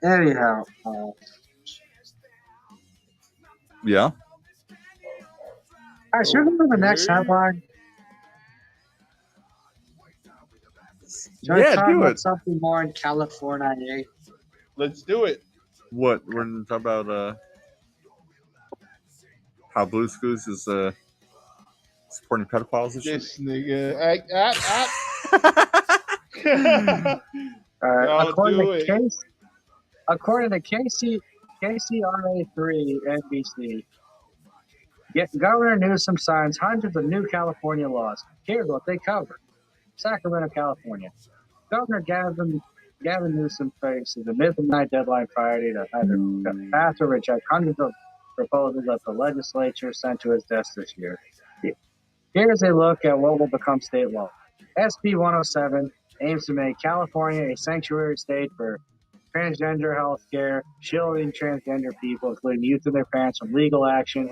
Anyhow, yeah. I should go to the next headline. Yeah, do it. Something more in California. Let's do it. What? We're gonna talk about how Blue Screws is supporting pedophiles. This nigga. According to KCRA3 NBC, Governor Newsom signs hundreds of new California laws. Here's what they cover. Sacramento, California. Governor Gavin Newsom faces a midnight deadline Friday to either pass or reject hundreds of proposals that the legislature sent to his desk this year. Here's a look at what will become state law. SB 107 aims to make California a sanctuary state for transgender health care, shielding transgender people, including youth and their parents, from legal action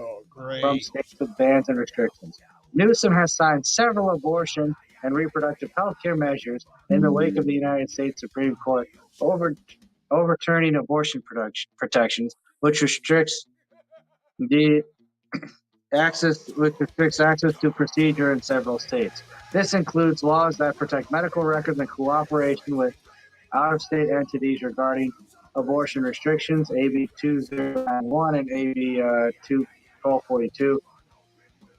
from states with bans and restrictions. Newsom has signed several abortion and reproductive health care measures in the wake of the United States Supreme Court overturning abortion protections, which restricts access to procedure in several states. This includes laws that protect medical records and cooperation with out-of-state entities regarding abortion restrictions, AB 2091 and AB 1242.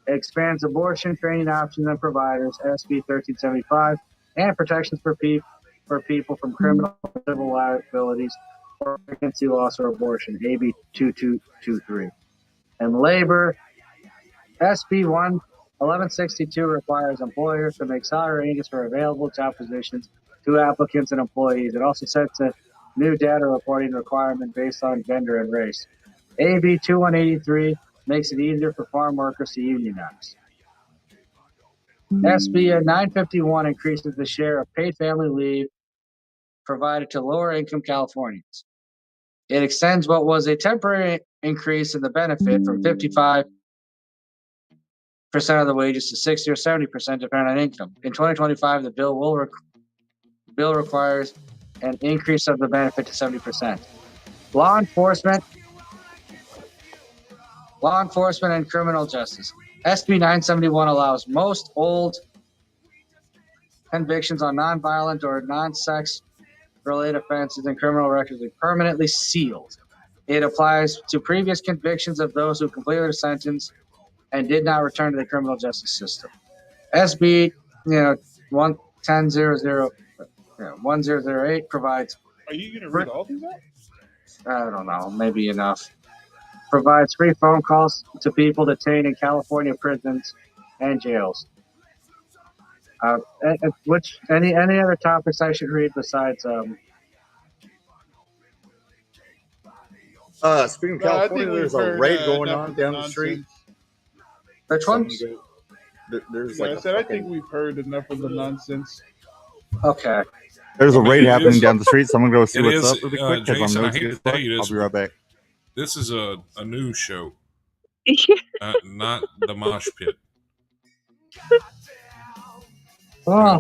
Expands abortion training options and providers, SB 1375, and protections for people from criminal and civil liabilities for pregnancy loss or abortion, AB 2223. And labor, SB 1162 requires employers to make salary ranges for available job positions to applicants and employees. It also sets a new data reporting requirement based on gender and race. AB 2183 makes it easier for farm workers to unionize. SB 951 increases the share of paid family leave provided to lower-income Californians. It extends what was a temporary increase in the benefit from 55% of the wages to 60 or 70% depending on income. In 2025, the bill requires an increase of the benefit to 70%. Law enforcement and criminal justice. SB 971 allows most old convictions on nonviolent or non-sex related offenses and criminal records to be permanently sealed. It applies to previous convictions of those who completed their sentence and did not return to the criminal justice system. SB 1008 provides. Are you going to read all these out? I don't know, maybe enough. Provides free phone calls to people detained in California prisons and jails. Any other topics I should read besides? Speaking of California, there's a raid going on down the street. Which ones? There's I think we've heard enough of the nonsense. Okay. There's a raid happening down the street, so I'm gonna go see what's up really quick. Jason, I hate to tell you this, I'll be right back. This is a news show, not the mosh pit.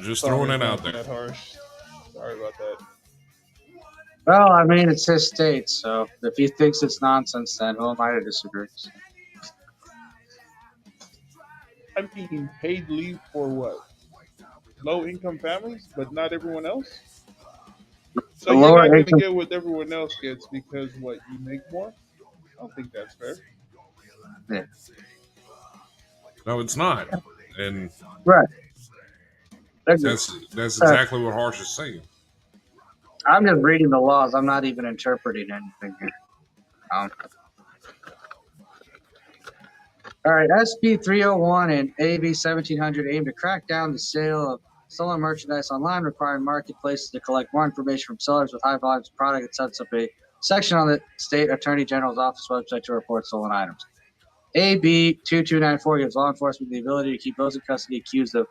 Just throwing it out there. That harsh. Sorry about that. Well, I mean, it's his state, so if he thinks it's nonsense, then who am I to disagree? I'm being paid leave for what? Low-income families, but not everyone else? So you're not going to get what everyone else gets because, what, you make more? I don't think that's fair. Yeah. No, it's not. And right. That's exactly what Harsh is saying. I'm just reading the laws. I'm not even interpreting anything here. All right, SB 301 and AB 1700 aim to crack down the sale of stolen merchandise online, requiring marketplaces to collect more information from sellers with high volumes of product. It sets up a section on the state attorney general's office website to report stolen items. AB 2294 gives law enforcement the ability to keep those in custody accused of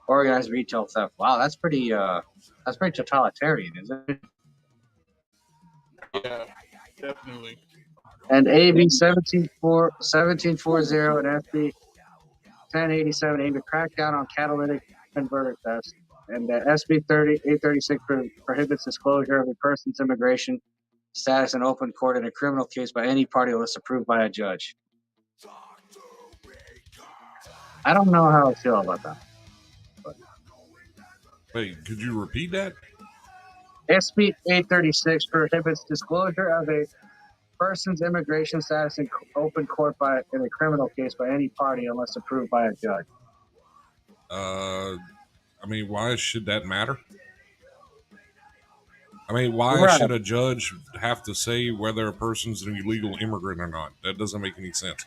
organized retail theft. Wow, that's pretty totalitarian, isn't it? Yeah, definitely. And AB 1740 and SB 1087 aim to crack down on catalytic converter thefts. And SB 836 prohibits disclosure of a person's immigration status in open court in a criminal case by any party unless approved by a judge. I don't know how I feel about that. Wait, could you repeat that? SB 836 prohibits disclosure of a person's immigration status in open court in a criminal case by any party unless approved by a judge. I mean, why should that matter? I mean, why Right. should a judge have to say whether a person's an illegal immigrant or not? That doesn't make any sense.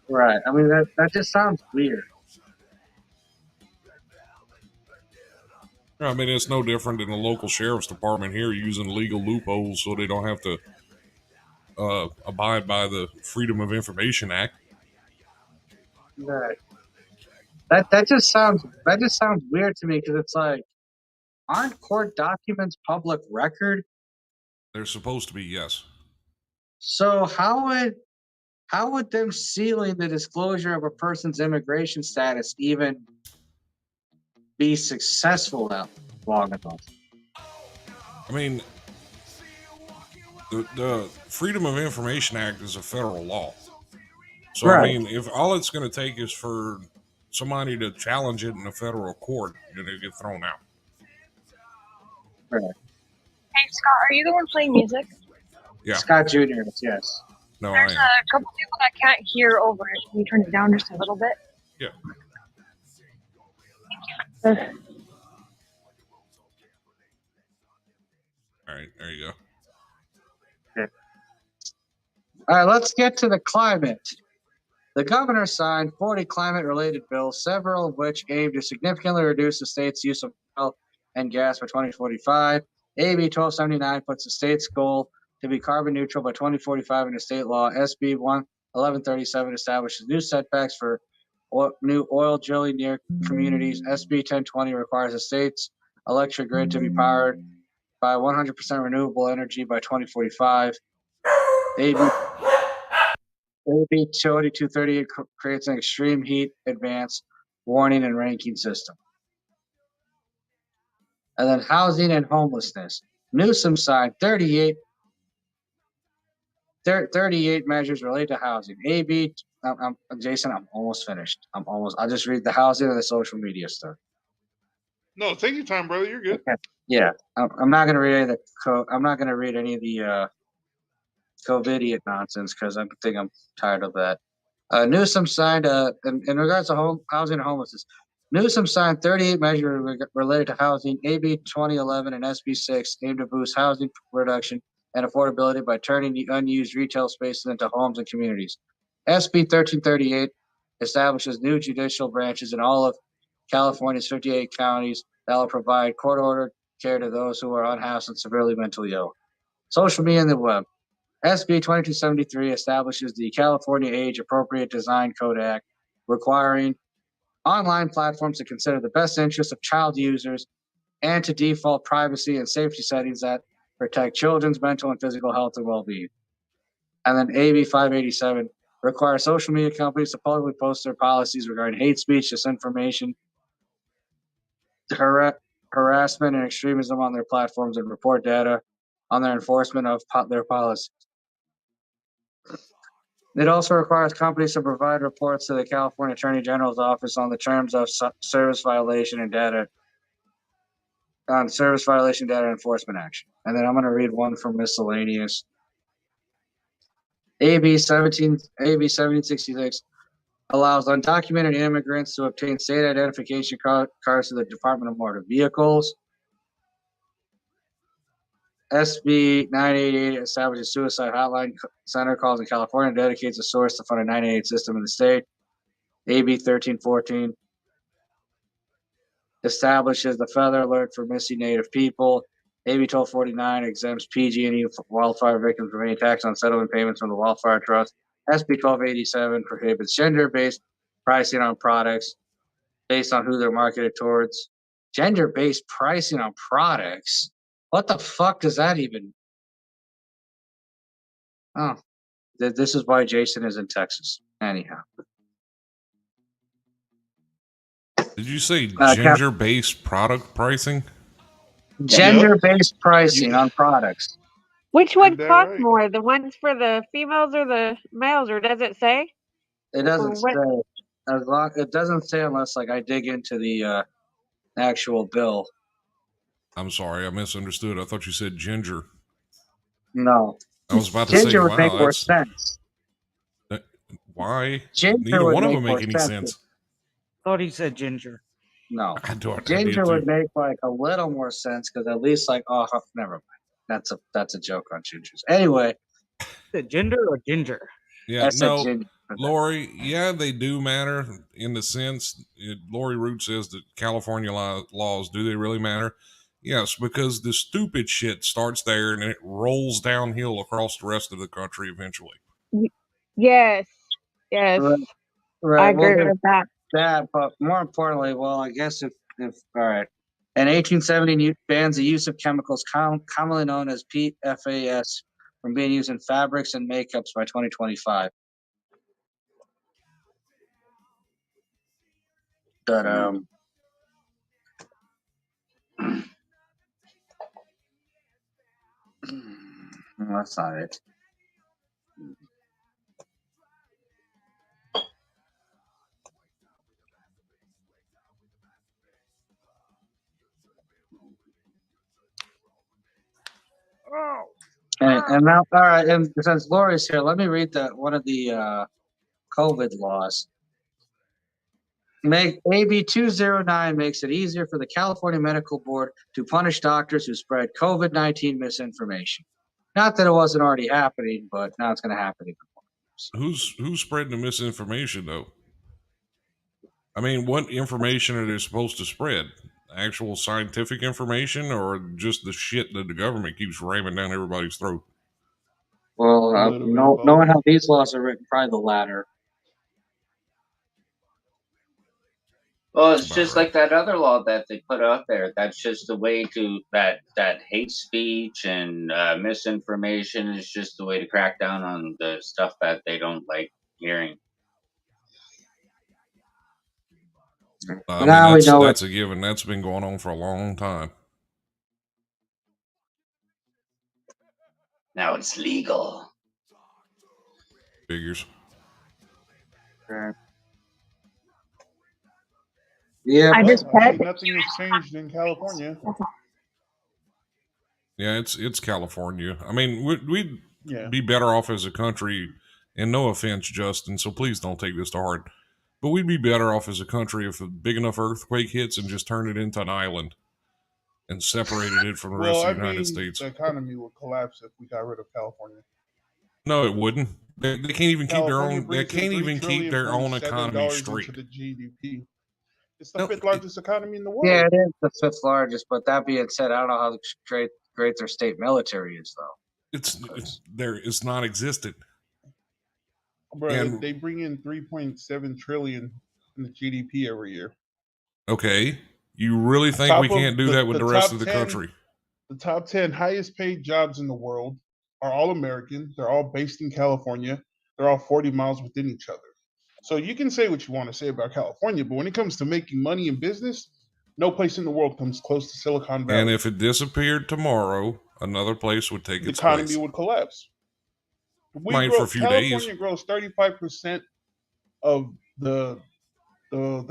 Right. I mean, that just sounds weird. I mean, it's no different than the local sheriff's department here using legal loopholes so they don't have to abide by the Freedom of Information Act. Right. That just sounds weird to me because it's like, aren't court documents public record? They're supposed to be, yes. So how would them sealing the disclosure of a person's immigration status even be successful that long enough? I mean, the Freedom of Information Act is a federal law. So, right. I mean, if all it's going to take is for somebody to challenge it in a federal court, then they get thrown out. Right. Hey, Scott, are you the one playing music? Yeah. Scott Jr. Yes. No, There's a couple people that can't hear over it. Can you turn it down just a little bit? Yeah. Uh, All right, there you go. Okay. All right, let's get to the climate. The governor signed 40 climate-related bills, several of which aim to significantly reduce the state's use of oil and gas by 2045. AB 1279 puts the state's goal to be carbon neutral by 2045 into state law. SB 1137 establishes new setbacks for new oil drilling near communities. SB 1020 requires the state's electric grid to be powered by 100% renewable energy by 2045. AB 2238 creates an extreme heat advance warning and ranking system. And then housing and homelessness. Newsom signed 38 measures related to housing. AB, Jason, I'm almost finished. I'll just read the housing and the social media stuff. No, take your time, brother. You're good. Okay. Yeah, I'm not going to read any of the I'm not going to read any of the COVIDiot nonsense because I think I'm tired of that. Newsom signed, in regards to housing and homelessness, Newsom signed 38 measures related to housing. AB 2011 and SB 6 aimed to boost housing production and affordability by turning the unused retail spaces into homes and communities. SB 1338 establishes new judicial branches in all of California's 58 counties that will provide court-ordered care to those who are unhoused and severely mentally ill. Social media and the web. SB 2273 establishes the California Age Appropriate Design Code Act, requiring online platforms to consider the best interests of child users and to default privacy and safety settings that protect children's mental and physical health and well-being. And then AB 587 requires social media companies to publicly post their policies regarding hate speech, disinformation, harassment, and extremism on their platforms and report data on their enforcement of their policies. It also requires companies to provide reports to the California Attorney General's office on the terms of service violation data enforcement action. And then I'm going to read one from miscellaneous. AB 1766 allows undocumented immigrants to obtain state identification cards through the Department of Motor Vehicles. SB 988 establishes suicide hotline center calls in California, dedicates a source to fund a 988 system in the state. AB 1314 establishes the feather alert for missing Native people. AB 1249 exempts PG&E wildfire victims from any tax on settlement payments from the Wildfire Trust. SB 1287 prohibits gender-based pricing on products based on who they're marketed towards. Gender-based pricing on products? What the fuck does that even? Oh, this is why Jason is in Texas. Anyhow. Did you say gender-based product pricing? Gender-based pricing on products. Which one costs more, the ones for the females or the males, or does it say? It doesn't say. It doesn't say unless I dig into the actual bill. I'm sorry, I misunderstood. I thought you said ginger. No, I was about to Ginger say, would make wow, more that's sense. why Ginger neither would one of make them more make any sense. sense. Thought he said ginger. No, I did ginger too. would make like a little more sense because at least like never mind. That's a joke on gingers. Anyway, The ginger or ginger? Yeah, I said no, ginger. Lori, yeah, they do matter in the sense. Lori Root says that California laws, do they really matter? Yes, because the stupid shit starts there and it rolls downhill across the rest of the country eventually. Yes. Yes. Right. I Well, agree there's with that. that, but more importantly, well, I guess if all right, in 1870 bans the use of chemicals commonly known as PFAS from being used in fabrics and makeups by 2025. But that's not it. And now, all right, and since Lori's here, let me read one of the COVID laws. AB 209 makes it easier for the California Medical Board to punish doctors who spread COVID-19 misinformation. Not that it wasn't already happening, but now it's going to happen even more. Who's spreading the misinformation though? I mean, what information are they supposed to spread? Actual scientific information, or just the shit that the government keeps ramming down everybody's throat? Well, knowing how these laws are written, probably the latter. Well, it's just right. Like that other law that they put out there. That's just the way to that hate speech and misinformation is just the way to crack down on the stuff that they don't like hearing. I mean, that's a given. That's been going on for a long time. Now it's legal. Figures. Yeah, I mean, nothing has changed in California. Yeah, it's California. I mean, we'd be better off as a country, and no offense, Justin, so please don't take this to heart, but we'd be better off as a country if a big enough earthquake hits and just turn it into an island and separated it from the rest of the United States. The economy would collapse if we got rid of California. No, it wouldn't. They can't even keep their own. They can't even keep their own economy straight. The GDP. It's the fifth largest economy in the world. Yeah, it is the fifth largest. But that being said, I don't know how great their state military is, though. It's non-existent. Bro, they bring in 3.7 trillion in the GDP every year. Okay, you really think we can't do that with the rest of the country? The top 10 highest paid jobs in the world are all American. They're all based in California. They're all 40 miles within each other. So you can say what you want to say about California, but when it comes to making money in business, no place in the world comes close to Silicon Valley. And if it disappeared tomorrow, another place would take its place. The economy would collapse. For a few California grows 35% of the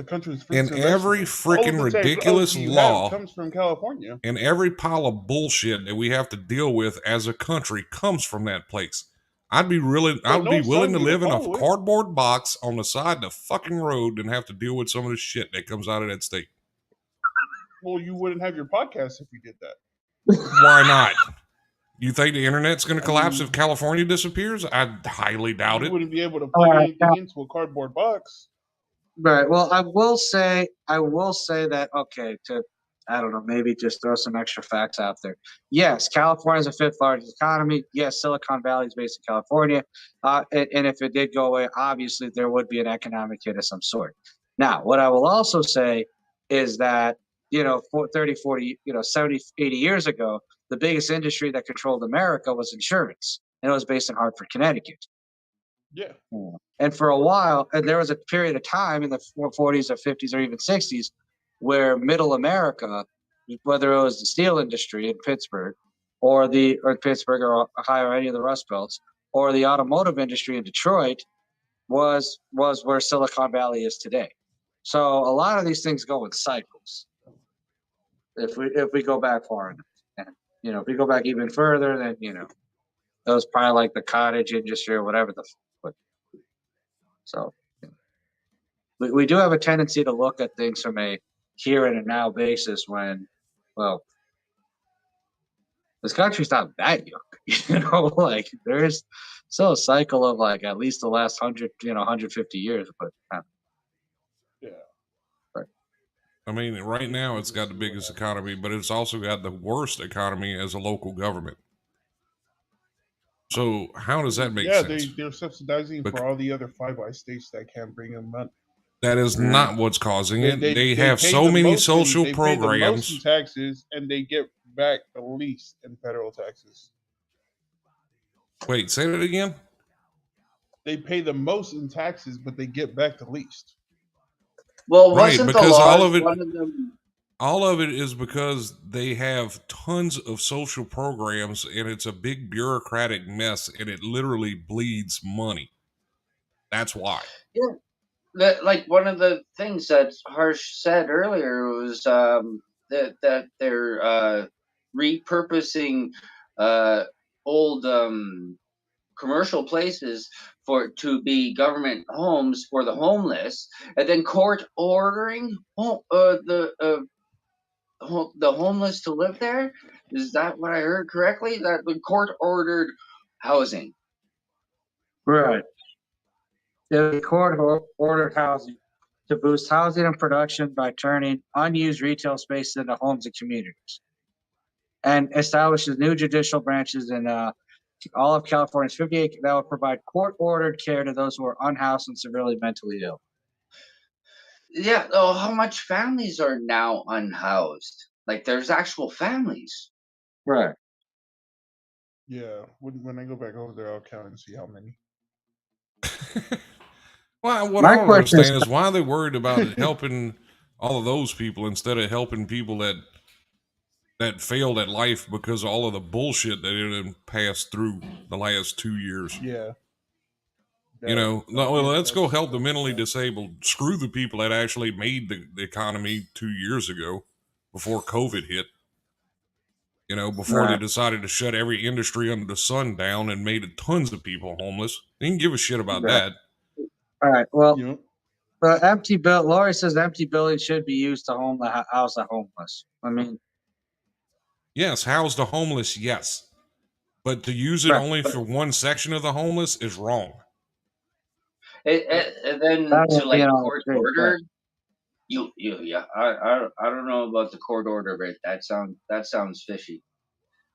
country's fruits and every freaking ridiculous law comes from California. And every pile of bullshit that we have to deal with as a country comes from that place. I'd be willing to live in a cardboard box on the side of the fucking road and have to deal with some of the shit that comes out of that state. Well, you wouldn't have your podcast if you did that. Why not? You think the internet's going to collapse if California disappears? I highly doubt it. You wouldn't be able to plug anything into a cardboard box. Right. Well, I will say that, okay, I don't know, maybe just throw some extra facts out there. Yes, California is the fifth largest economy. Yes, Silicon Valley is based in California. And if it did go away, obviously there would be an economic hit of some sort. Now, what I will also say is that, 30, 40, 70, 80 years ago, the biggest industry that controlled America was insurance. And it was based in Hartford, Connecticut. Yeah. And for a while, and there was a period of time in the 40s or 50s or even 60s where middle America, whether it was the steel industry in Pittsburgh or Ohio or any of the Rust Belts, or the automotive industry in Detroit was where Silicon Valley is today. So a lot of these things go in cycles. If we go back far enough, and if we go back even further, then That was probably like the cottage industry or whatever so we do have a tendency to look at things from a here and a now basis when, well, this country's not that young, like there's still a cycle of like at least the last 150 years, but yeah. Right. I mean, right now it's got the biggest economy, but it's also got the worst economy as a local government. So how does that make sense? They're subsidizing for all the other Five Eyes states that can't bring them money. That is not what's causing it. They have pay so the many most social they pay the most in programs. taxes, and they get back the least in federal taxes. Wait, say that again? They pay the most in taxes, but they get back the least. Well, Right, wasn't the because laws all of it, one of them? all of it is because they have tons of social programs, and it's a big bureaucratic mess, and it literally bleeds money. That's why. Yeah, like one of the things that Harsh said earlier was that they're repurposing old commercial places to be government homes for the homeless, and then court ordering the homeless to live there. Is that what I heard correctly? That the court ordered housing. Right. The court ordered housing to boost housing and production by turning unused retail spaces into homes and communities, and establishes new judicial branches in all of California's 58 that will provide court-ordered care to those who are unhoused and severely mentally ill. Yeah, oh, how much families are now unhoused? Like, there's actual families. Right. Yeah, when I go back over there, I'll count and see how many. Well, what My I don't question understand is why are they worried about helping all of those people instead of helping people that failed at life because of all of the bullshit that it had passed through the last 2 years. Yeah. Let's go help the mentally disabled. Screw the people that actually made the economy 2 years ago before COVID hit. Before they decided to shut every industry under the sun down and made tons of people homeless. They didn't give a shit about that. All right. Well, Lori says empty buildings should be used to house the homeless. I mean, yes, house the homeless, yes. But to use it only for one section of the homeless is wrong. And then to like court ordered. Yeah. I don't know about the court order, but that sounds fishy.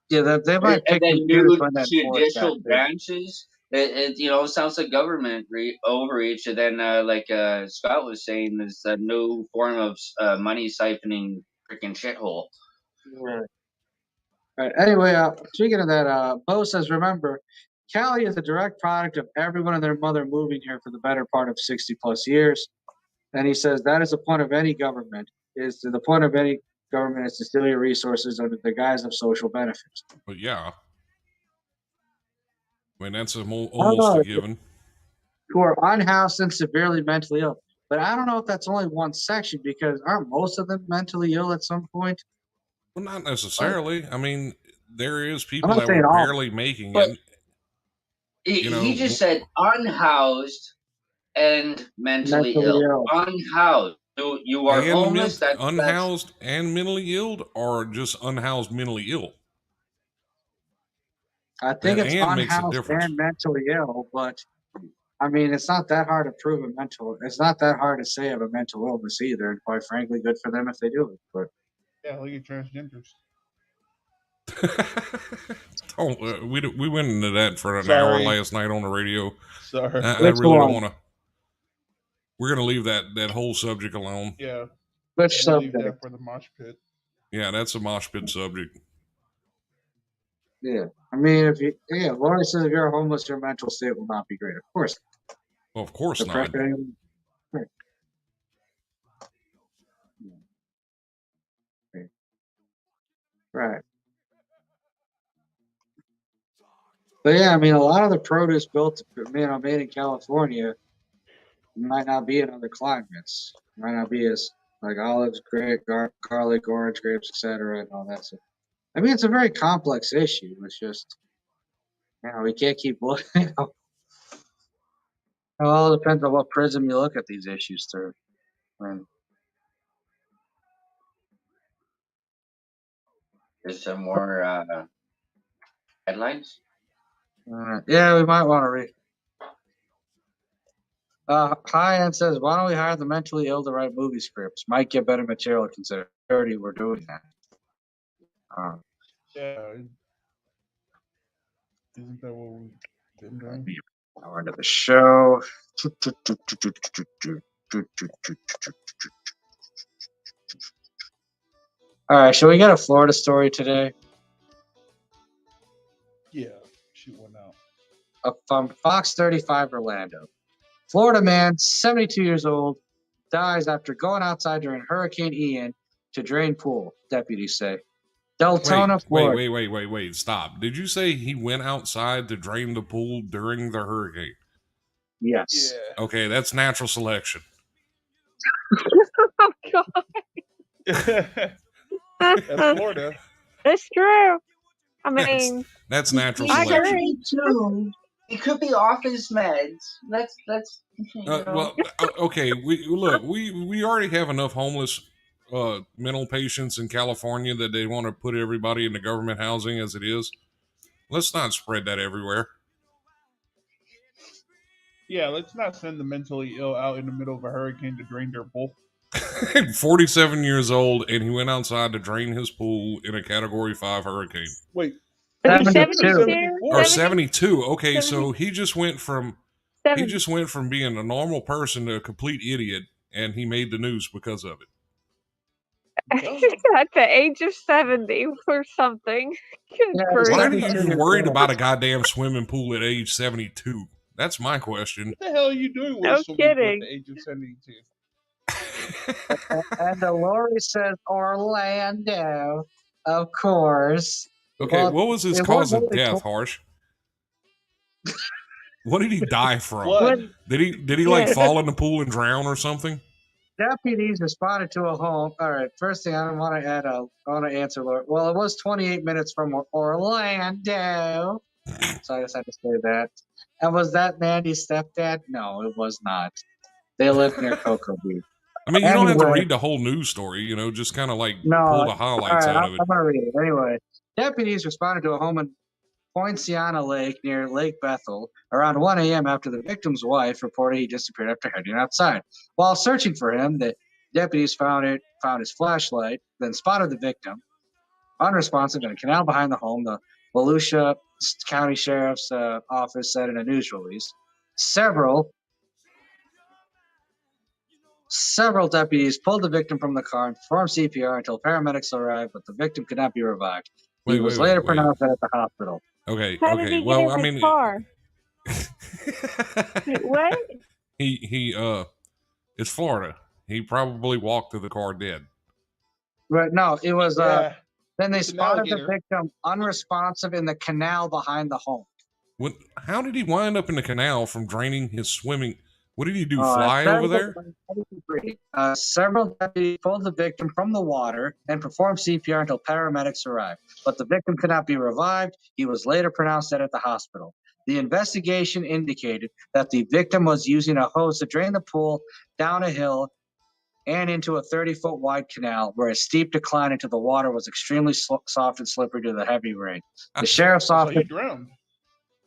Yeah, they might pick and then and choose new when they enforce judicial that. branches. It sounds like government overreach. And then like Scott was saying, is a new form of money siphoning freaking shithole. Right. All right. Anyway, speaking of that, Bo says, remember, Cali is a direct product of everyone and their mother moving here for the better part of 60 plus years. And he says that is the point of any government. Is to the point of any government is to steal your resources under the guise of social benefits. But yeah, I mean that's almost a given. Who are unhoused and severely mentally ill, but I don't know if that's only one section because aren't most of them mentally ill at some point? Well, not necessarily. I mean, there is people that saying were all, barely making but it. He just said unhoused and mentally ill. Unhoused. You are homeless. That's unhoused and mentally ill, or just unhoused mentally ill? I think it's unhoused and mentally ill, but I mean, it's not that hard to prove it's not that hard to say of a mental illness either. And quite frankly, good for them if they do it. But yeah, look at transgenders. We went into that for an hour last night on the radio. Sorry. I really don't want to. We're going to leave that whole subject alone. Yeah. Which leave that for the mosh pit. Yeah, that's a mosh pit subject. Yeah. I mean, Lori says if you're homeless, your mental state will not be great. Of course. Well, of course not. Right. But yeah, I mean, a lot of the produce made in California might not be in other climates. Might not be as like olives, garlic, orange, grapes, etc., and all that stuff. I mean, it's a very complex issue. It's just Yeah, we can't keep looking. It all depends on what prism you look at these issues through. There's some more headlines. Yeah, we might want to read. High-End says, why don't we hire the mentally ill to write movie scripts? Might get better material considered. Already we're doing that. Yeah. Isn't that what we've been doing? Now into the show. All right, shall we get a Florida story today? Yeah, shoot one out. From Fox 35 Orlando. Florida man, 72 years old, dies after going outside during Hurricane Ian to drain pool, deputies say. Deltona, Florida. Wait. Stop. Did you say he went outside to drain the pool during the hurricane? Yes. Yeah. Okay, that's natural selection. Oh, God. That's Florida. It's true. I mean, that's natural I selection. agree. Too. He could be off his meds. Let's okay. We already have enough homeless mental patients in California that they want to put everybody into government housing as it is. Let's not spread that everywhere. Yeah, let's not send the mentally ill out in the middle of a hurricane to drain their pool. 47 years old, and he went outside to drain his pool in a Category 5 hurricane. Wait. 72? Or 72. Okay, 70. so he just went from being a normal person to a complete idiot, and he made the news because of it. At the age of 70 or something. Why are you even worried about a goddamn swimming pool at age 72? That's my question. What the hell are you doing with No a swimming pool at kidding. the age of 72? And Lori says Orlando, of course. Okay, what was his cause of death, Harsh? What did he die from? Did he like fall in the pool and drown or something? Deputies responded to a home. All right, first thing I want to answer, Lori. Well, it was 28 minutes from Orlando. So I just had to say that. And was that Mandy's stepdad? No, it was not. They lived near Cocoa Beach. I mean, you don't have to read the whole news story, just kind of like pull the highlights out of it. I'm going to read it. Anyway, deputies responded to a home in Poinciana Lake near Lake Bethel around 1 a.m. after the victim's wife reported he disappeared after heading outside. While searching for him, the deputies found his flashlight, then spotted the victim unresponsive in a canal behind the home. The Volusia County Sheriff's Office said in a news release. Several deputies pulled the victim from the car and performed CPR until paramedics arrived, but the victim could not be revived. He was later pronounced dead at the hospital. Okay. How did he get in his car? What? It's Florida. He probably walked to the car dead. Right. No, it was. Then they spotted the victim unresponsive in the canal behind the home. How did he wind up in the canal from draining his swimming? What did he do? Fly over there? Several deputies pulled the victim from the water and performed CPR until paramedics arrived. But the victim could not be revived. He was later pronounced dead at the hospital. The investigation indicated that the victim was using a hose to drain the pool down a hill and into a 30-foot wide canal where a steep decline into the water was extremely soft and slippery due to the heavy rain. The sheriff's office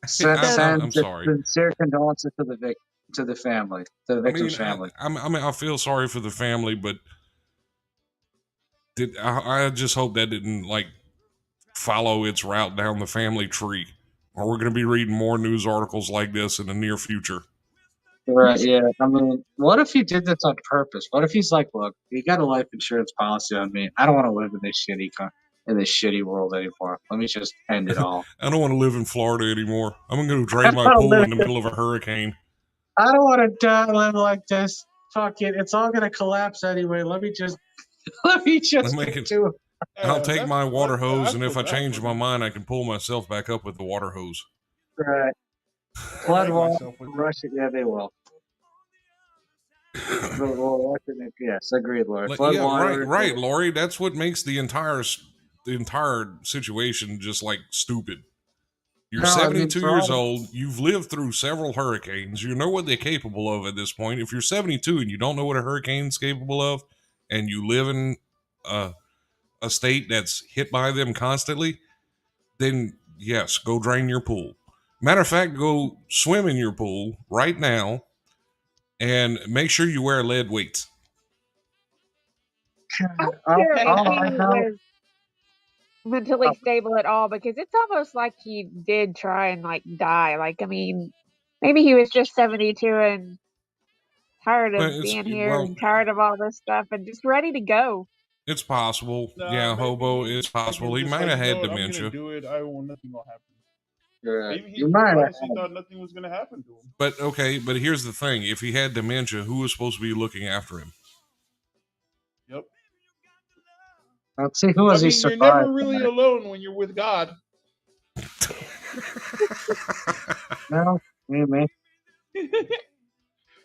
sends sincere condolences to the victim. To the family, to the victim's family. I feel sorry for the family, but I just hope that didn't follow its route down the family tree, or we're going to be reading more news articles like this in the near future. Right? Yeah. I mean, what if he did this on purpose? What if he's like, look, you got a life insurance policy on me. I don't want to live in this shitty world anymore. Let me just end it all. I don't want to live in Florida anymore. I'm going to drain my pool in the middle of a hurricane. I don't want to live like this. Fuck it. It's all going to collapse anyway. Let me just make it. I'll take my water hose, and if I change my mind, I can pull myself back up with the water hose. Right. Flood water, Russia. Yeah, they will. Yes, agreed, Lori. Flood water. Right, Lori. That's what makes the entire situation just stupid. You're 72 years old. You've lived through several hurricanes. You know what they're capable of at this point. If you're 72 and you don't know what a hurricane's capable of, and you live in a state that's hit by them constantly, then yes, go drain your pool. Matter of fact, go swim in your pool right now and make sure you wear lead weights. I'm sure if he was mentally stable at all, because it's almost like he did try and like die. Like, I mean, maybe he was just 72 and tired of being here and tired of all this stuff and just ready to go. It's possible. Yeah, Hobo, it's possible. He might have had dementia. I'm gonna do it. I will. Nothing will happen. Maybe he honestly thought nothing was gonna happen to him. But okay, but here's the thing: if he had dementia, who was supposed to be looking after him? Yep. Let's see who has he survived. You're never really alone when you're with God. No, maybe.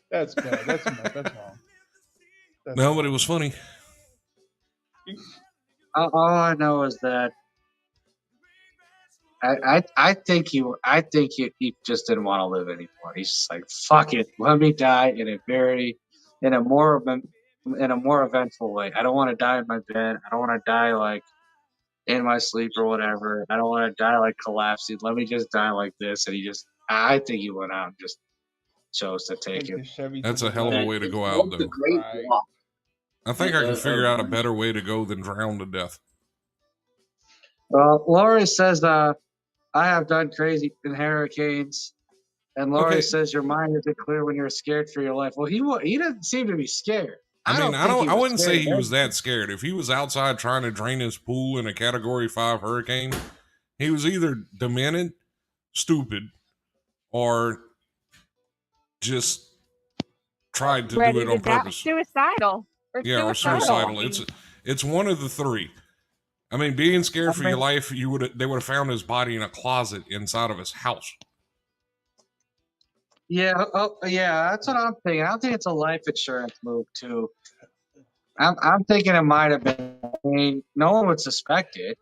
That's bad. That's wrong. No, but it was funny. All I know is that I think he just didn't want to live anymore. He's just like, fuck it, let me die in a more eventful way. I don't want to die in my bed. I don't want to die like in my sleep or whatever. I don't want to die like collapsing. Let me just die like this. And I think he went out and just chose to take it. That's a hell of a way to go out, though. I think I can figure out a better way to go than drown to death. Well, Lori says, I have done crazy in hurricanes. And Lori says your mind isn't clear when you're scared for your life. Well, he doesn't seem to be scared. I wouldn't say he was that scared. If he was outside trying to drain his pool in a Category 5 hurricane, he was either demented, stupid, or just tried to do it on purpose. Suicidal. Or suicidal. It's one of the three. I mean, being scared for your life, they would have found his body in a closet inside of his house. Yeah, yeah, that's what I'm thinking. I don't think it's a life insurance move too. I'm thinking it might have been. I mean, no one would suspect it.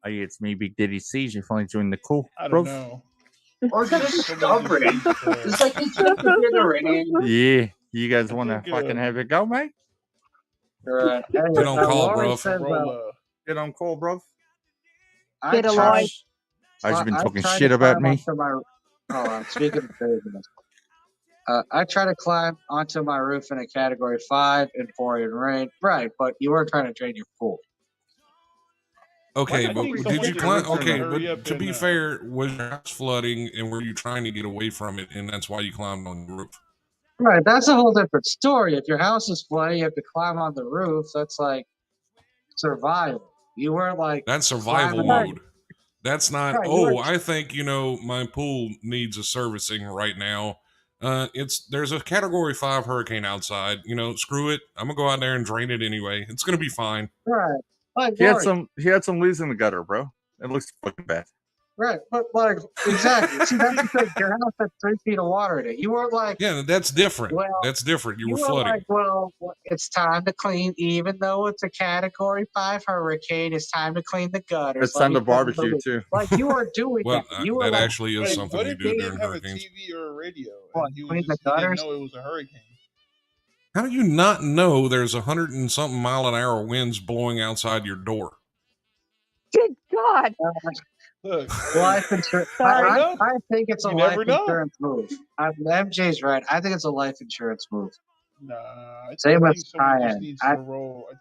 Hey, it's me, Big Diddy Siege. You finally joined the call. I don't know. Or just stubborn. It's like he's considering. Yeah, you guys want to fucking have it go, mate? Right. Get on call, bro. Get on call, bro. Get a life. I've been talking shit about me. Speaking of craziness, I try to climb onto my roof in a Category 5 in pouring rain. Right, but you weren't trying to drain your pool. Okay, but did you climb? Okay, but to be fair, was your house flooding and were you trying to get away from it, and that's why you climbed on the roof? Right, that's a whole different story. If your house is flooding, you have to climb on the roof. That's like survival. You weren't like that's survival mode. That's not. Right, I think my pool needs a servicing right now. There's a Category 5 hurricane outside. Screw it. I'm gonna go out there and drain it anyway. It's gonna be fine. Right. Like, he had some leaves in the gutter, bro. It looks fucking bad. Right, but like exactly. See, that's because your house had 3 feet of water in it. You weren't like, yeah, that's different. Well, that's different. You were flooding. Like, well, it's time to clean, even though it's a Category 5 hurricane. It's time to clean the gutters. It's time to barbecue too. Like you were doing well, that. You were that actually is something you do during hurricanes. Have a TV or a radio. What, clean the gutters? He didn't know it was a hurricane. How do you not know there's 100 and something mile-an-hour winds blowing outside your door? Good God. Look, life insurance. I think it's a life insurance move. MJ's right. I think it's a life insurance move. Nah, I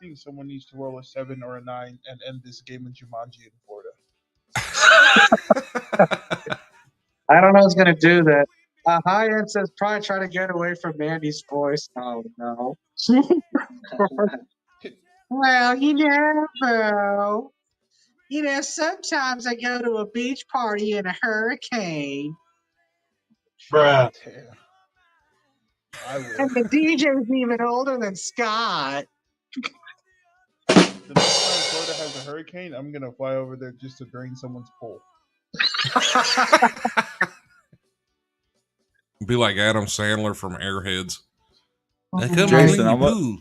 think someone needs to roll a 7 or a 9 and end this game in Jumanji in Florida. I don't know who's gonna do that. High end says probably try to get away from Mandy's voice. Oh no. Well, you never know. Sometimes I go to a beach party in a hurricane. Bruh. And the DJ's even older than Scott. The next time Florida has a hurricane, I'm going to fly over there just to drain someone's pool. Be like Adam Sandler from Airheads. I come Jason, I'm pool.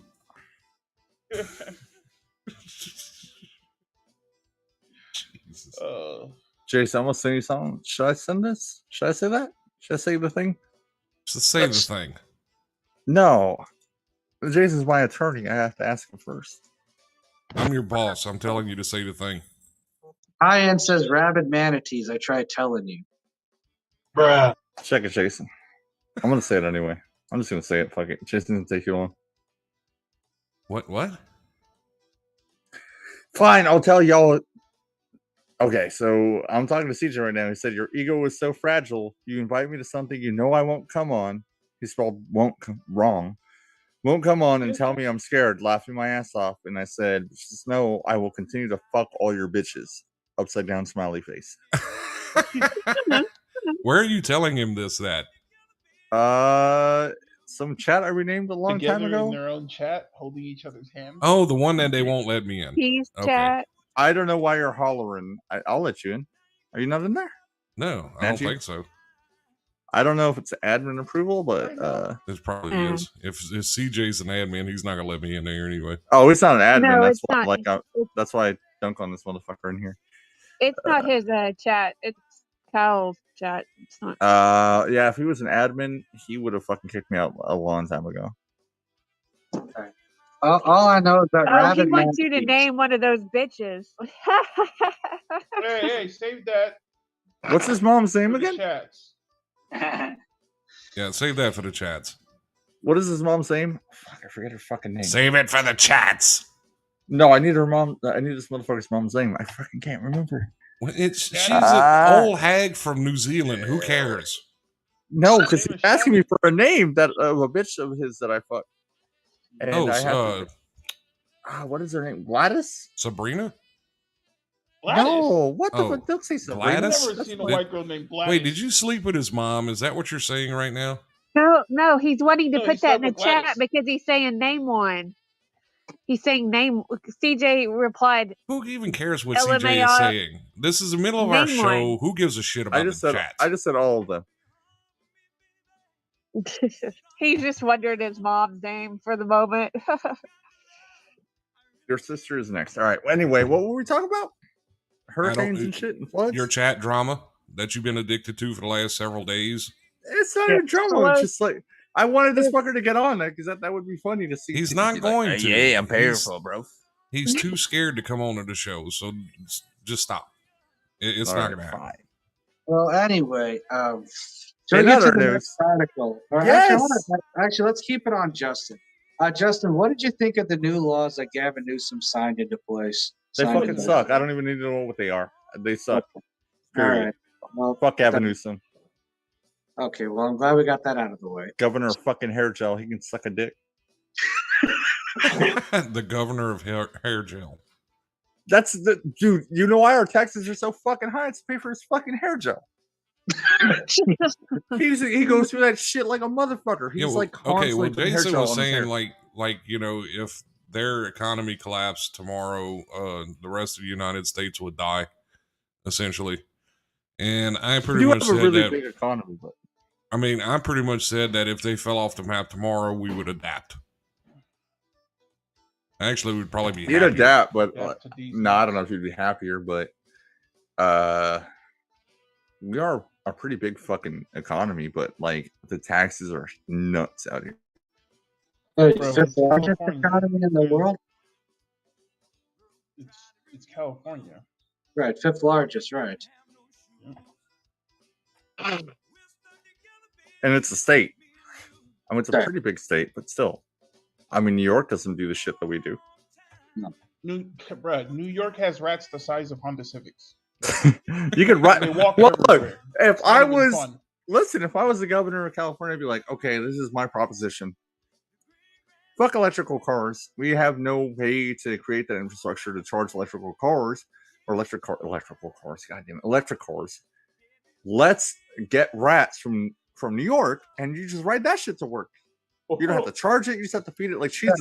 Jason, I'm gonna send you something. Should I send this? Should I say that? Should I say the thing? Just say the thing. No. Jason's my attorney. I have to ask him first. I'm your boss. I'm telling you to say the thing. Ryan says rabid manatees. I tried telling you. Bruh. Check it, Jason. I'm gonna say it anyway. I'm just gonna say it. Fuck it. Jason doesn't take you long. What? Fine, I'll tell y'all. Okay, so I'm talking to CJ right now. He said, your ego is so fragile. You invite me to something you know I won't come on. He spelled won't wrong. Won't come on and tell me I'm scared, laughing my ass off. And I said, just know I will continue to fuck all your bitches. Upside down smiley face. Where are you telling him that? Some chat I renamed a long time ago. In their own chat, holding each other's hands. Oh, the one that they won't let me in. Peace Okay. chat. I don't know why you're hollering. I'll let you in. Are you not in there? No, I don't think so. I don't know if it's admin approval, but it probably is. If CJ's an admin, he's not gonna let me in there anyway. Oh, it's not an admin. No, That's it's why not. that's why I dunk on this motherfucker in here. It's not his chat. It's Kyle's chat. It's not. Yeah, if he was an admin, he would have fucking kicked me out a long time ago. Okay. All I know is that he wants you to name one of those bitches. Hey, save that. What's his mom's name again? Chats. Yeah, save that for the chats. What is his mom's name? Fuck, I forget her fucking name. Save it for the chats. No, I need her mom. I need this motherfucker's mom's name. I fucking can't remember. Well, she's an old hag from New Zealand. Who cares? No, because he's asking me for a name that of a bitch of his that I fucked. And I have what is her name? Gladys? Sabrina? Gladys? No, what the fuck? Don't say Sabrina. Gladys? I've never seen a white girl named Gladys. Wait, did you sleep with his mom? Is that what you're saying right now? No, he's wanting to put that in the chat Gladys. because he's saying name one. He's saying name. CJ replied. Who even cares what CJ is saying? This is the middle of our show. Who gives a shit about the chat? I just said all of them. He's just wondering his mom's name for the moment. Your sister is next. All right. Well, anyway, what were we talking about? Hurricanes and shit and floods? Your chat drama that you've been addicted to for the last several days. It's not a drama. It's just like, I wanted this fucker to get on that because that would be funny to see. He's not going to. Yeah, I'm powerful, bro. He's too scared to come on to the show, so just stop. It's not going to happen. Well, anyway, article. Yes. Actually, let's keep it on Justin. Justin, what did you think of the new laws that Gavin Newsom signed into place? They fucking suck. I don't even need to know what they are. They suck. Period. Right. Well, fuck Gavin Newsom. Okay, well, I'm glad we got that out of the way. Governor of fucking hair gel. He can suck a dick. The governor of hair gel. That's the dude. You know why our taxes are so fucking high? It's to pay for his fucking hair gel. He goes through that shit like a motherfucker. He's like constantly okay. Well, Jason was saying like you know, if their economy collapsed tomorrow, the rest of the United States would die, essentially. And I pretty much said really that. Big economy, but I mean, I pretty much said that if they fell off the map tomorrow, we would adapt. Actually, we'd probably be. You'd adapt, but no, I don't know if you'd be happier, but we are a pretty big fucking economy, but like the taxes are nuts out here. It's the largest economy in the world. It's California. Right, fifth largest, right. And it's a state. I mean, it's a pretty big state, but still. I mean, New York doesn't do the shit that we do. No. New York has rats the size of Honda Civics. You could ride. Well, look, if I was fun. Listen, if I was the governor of California, I'd be like, okay, this is my proposition. Fuck electrical cars. We have no way to create that infrastructure to charge electrical cars or electric cars. Goddamn it, electric cars. Let's get rats from New York, and you just ride that shit to work. You don't have to charge it. You just have to feed it like cheese.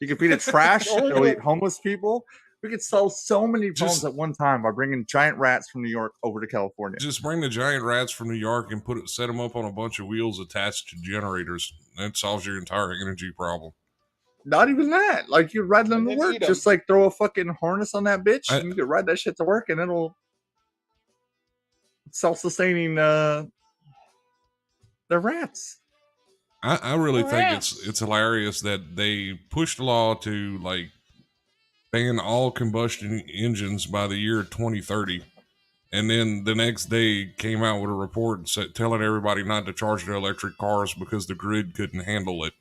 You can feed it trash. It'll eat homeless people. We could solve so many problems at one time by bringing giant rats from New York over to California. Just bring the giant rats from New York and set them up on a bunch of wheels attached to generators. That solves your entire energy problem. Not even that. Like, you ride them to work. Just like throw a fucking harness on that bitch, and you can ride that shit to work, and it'll self-sustaining. They're rats. I really think it's hilarious that they pushed a law to like ban all combustion engines by the year 2030, and then the next day came out with a report telling everybody not to charge their electric cars because the grid couldn't handle it.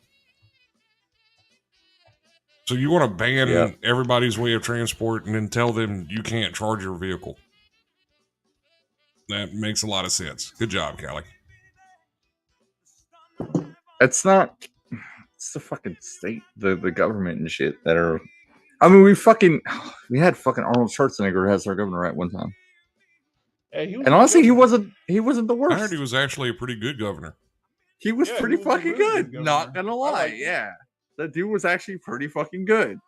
So you want to ban everybody's way of transport and then tell them you can't charge your vehicle? That makes a lot of sense. Good job, Callie. It's not. It's the fucking state, the government and shit that are. I mean, we had fucking Arnold Schwarzenegger as our governor at one time. Hey, and honestly, he wasn't the worst. I heard he was actually a pretty good governor. He was pretty fucking good. Not gonna lie, yeah. That dude was actually pretty fucking good,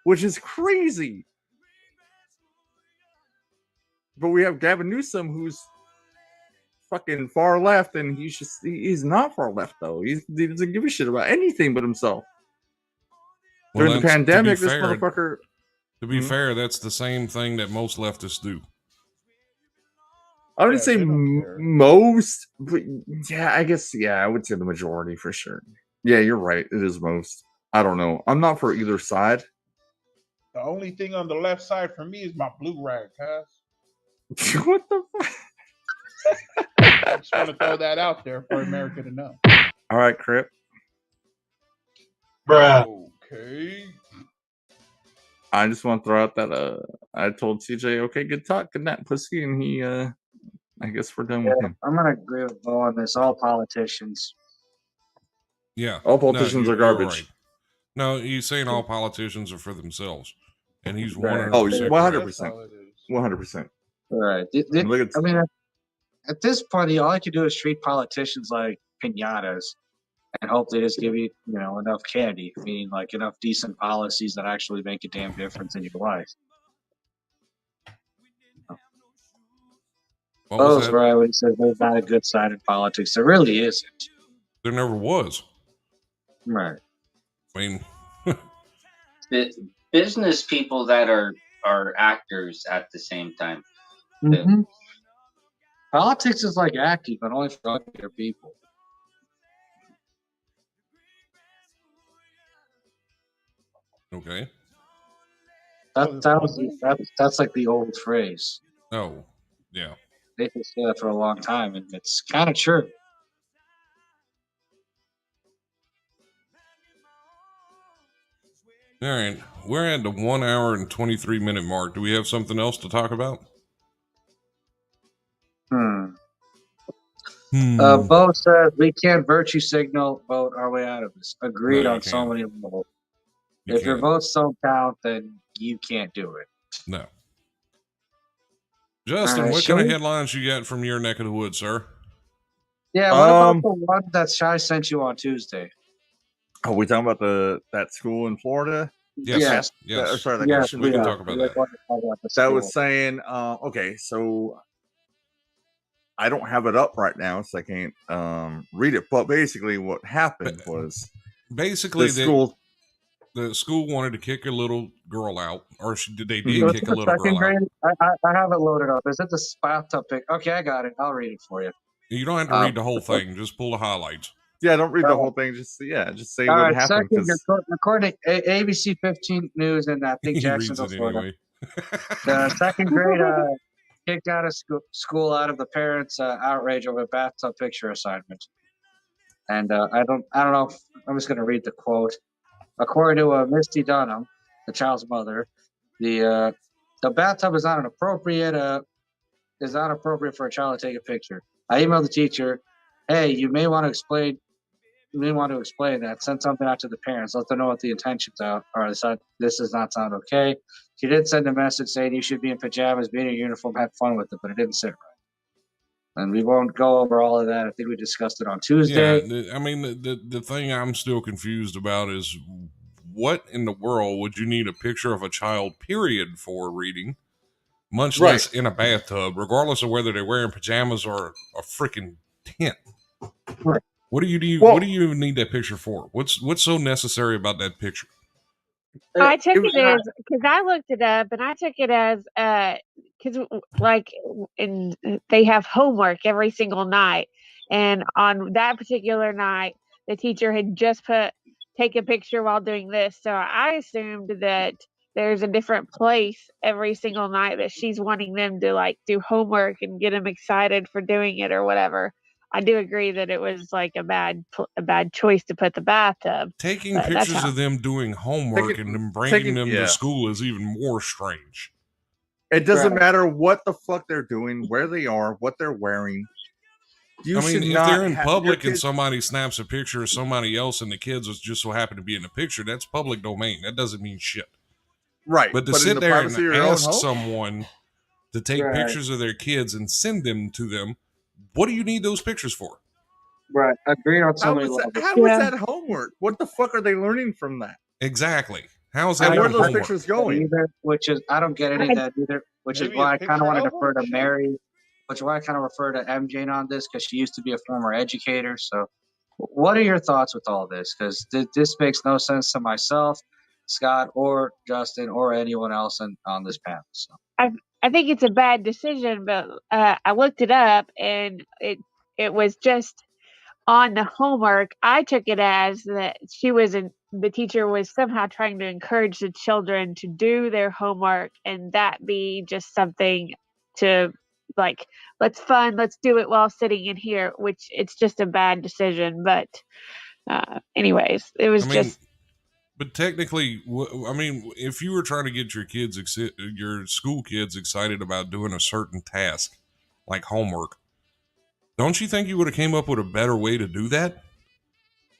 which is crazy. But we have Gavin Newsom, who's fucking far left, and he's not far left though. He doesn't give a shit about anything but himself. Well, during the pandemic, this motherfucker. To be fair, that's the same thing that most leftists do. I wouldn't say most, but yeah, I guess, I would say the majority for sure. Yeah, you're right. It is most. I don't know. I'm not for either side. The only thing on the left side for me is my blue rag, cuz. What the fuck? I just want to throw that out there for America to know. All right, Crip. Bruh. Okay. I just want to throw out that I told CJ, okay, good talk, good night, pussy, and he I guess we're done with him. I'm gonna agree with Bo on this. All politicians. Yeah. All politicians are garbage. Right. No, he's saying all politicians are for themselves. And he's 100%. 100%. All right. I mean, at this point, all I can do is treat politicians like piñatas and hope they just give you, enough candy, meaning like enough decent policies that actually make a damn difference in your life. Bo's right when he says there's not a good side in politics. There really isn't. There never was. Right. I mean, the business people that are actors at the same time. Mm-hmm. Politics is like acting, but only for other people. Okay. That's like the old phrase. Oh, yeah. They've been saying that for a long time, and it's kind of true. All right. We're at the 1 hour and 23 minute mark. Do we have something else to talk about? Bo says we can't virtue signal vote our way out of this. Agreed on so many levels. If your votes don't count, then you can't do it. No. Justin, what kind of headlines you got from your neck of the woods, sir? Yeah, what about the one that Shai sent you on Tuesday? Oh, we talking about that school in Florida? Yes. We can talk about that. That was saying, okay, so I don't have it up right now, so I can't read it. But basically, what happened was the school wanted to kick a little girl out, or they did kick a little girl out. I have it loaded up. Is it the bathtub pic? Okay, I got it. I'll read it for you. You don't have to read the whole thing. Just pull the highlights. Yeah, don't read the whole thing. Just say what happened. According to ABC 15 News, and I think Jacksonville, Florida. The second grade kicked out of school out of the parents' outrage over a bathtub picture assignment. And I don't know. I'm just going to read the quote. According to Misty Dunham, the child's mother, the bathtub is not appropriate for a child to take a picture. I emailed the teacher, hey, you may want to explain that. Send something out to the parents. Let them know what the intentions are. This does not sound okay. She did send a message saying you should be in pajamas, be in your uniform, have fun with it, but it didn't sit right. And we won't go over all of that. I think we discussed it on Tuesday. Yeah, I mean, the thing I'm still confused about is what in the world would you need a picture of a child, period, for reading, much less in a bathtub, regardless of whether they're wearing pajamas or a freaking tent. Right. What do you need? What do you need that picture for? What's so necessary about that picture? I took it as, because I looked it up, and I took it as because like, and they have homework every single night, and on that particular night, the teacher had just take a picture while doing this. So I assumed that there's a different place every single night that she's wanting them to like do homework and get them excited for doing it or whatever. I do agree that it was like a bad choice to put the bathtub. Taking pictures of them doing homework and then bringing them to school is even more strange. It doesn't matter what the fuck they're doing, where they are, what they're wearing. I mean, if they're in public and somebody snaps a picture of somebody else and the kids just so happen to be in the picture, that's public domain. That doesn't mean shit. Right. But to sit there and ask someone to take pictures of their kids and send them to them, what do you need those pictures for? Right. Agreed on so many levels. How is that homework? What the fuck are they learning from that? Exactly. How is that where are those pictures going? Which is, I don't get any of that either, which is why I kind of want to defer to Mary, which is why I kind of refer to MJ on this, because she used to be a former educator. So what are your thoughts with all this? Because this makes no sense to myself, Scott, or Justin, or anyone else on this panel. So I think it's a bad decision, but I looked it up, and it was just on the homework. I took it as that the teacher was somehow trying to encourage the children to do their homework, and that be just something to like, let's do it while sitting in here, which it's just a bad decision. But anyways, it was just. But technically, I mean, if you were trying to get your school kids excited about doing a certain task, like homework, don't you think you would have came up with a better way to do that?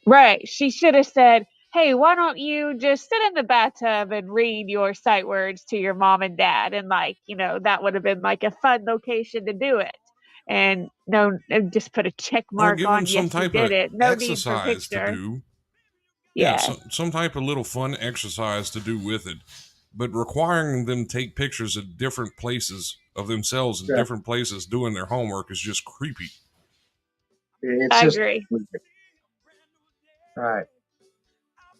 Right. She should have said, hey, why don't you just sit in the bathtub and read your sight words to your mom and dad? And like, that would have been like a fun location to do it. And no, just put a check mark on, yes, you did it. No need for picture. To do. Yeah, some type of little fun exercise to do with it. But requiring them take pictures of different places of themselves in different places doing their homework is just creepy. I agree. Right.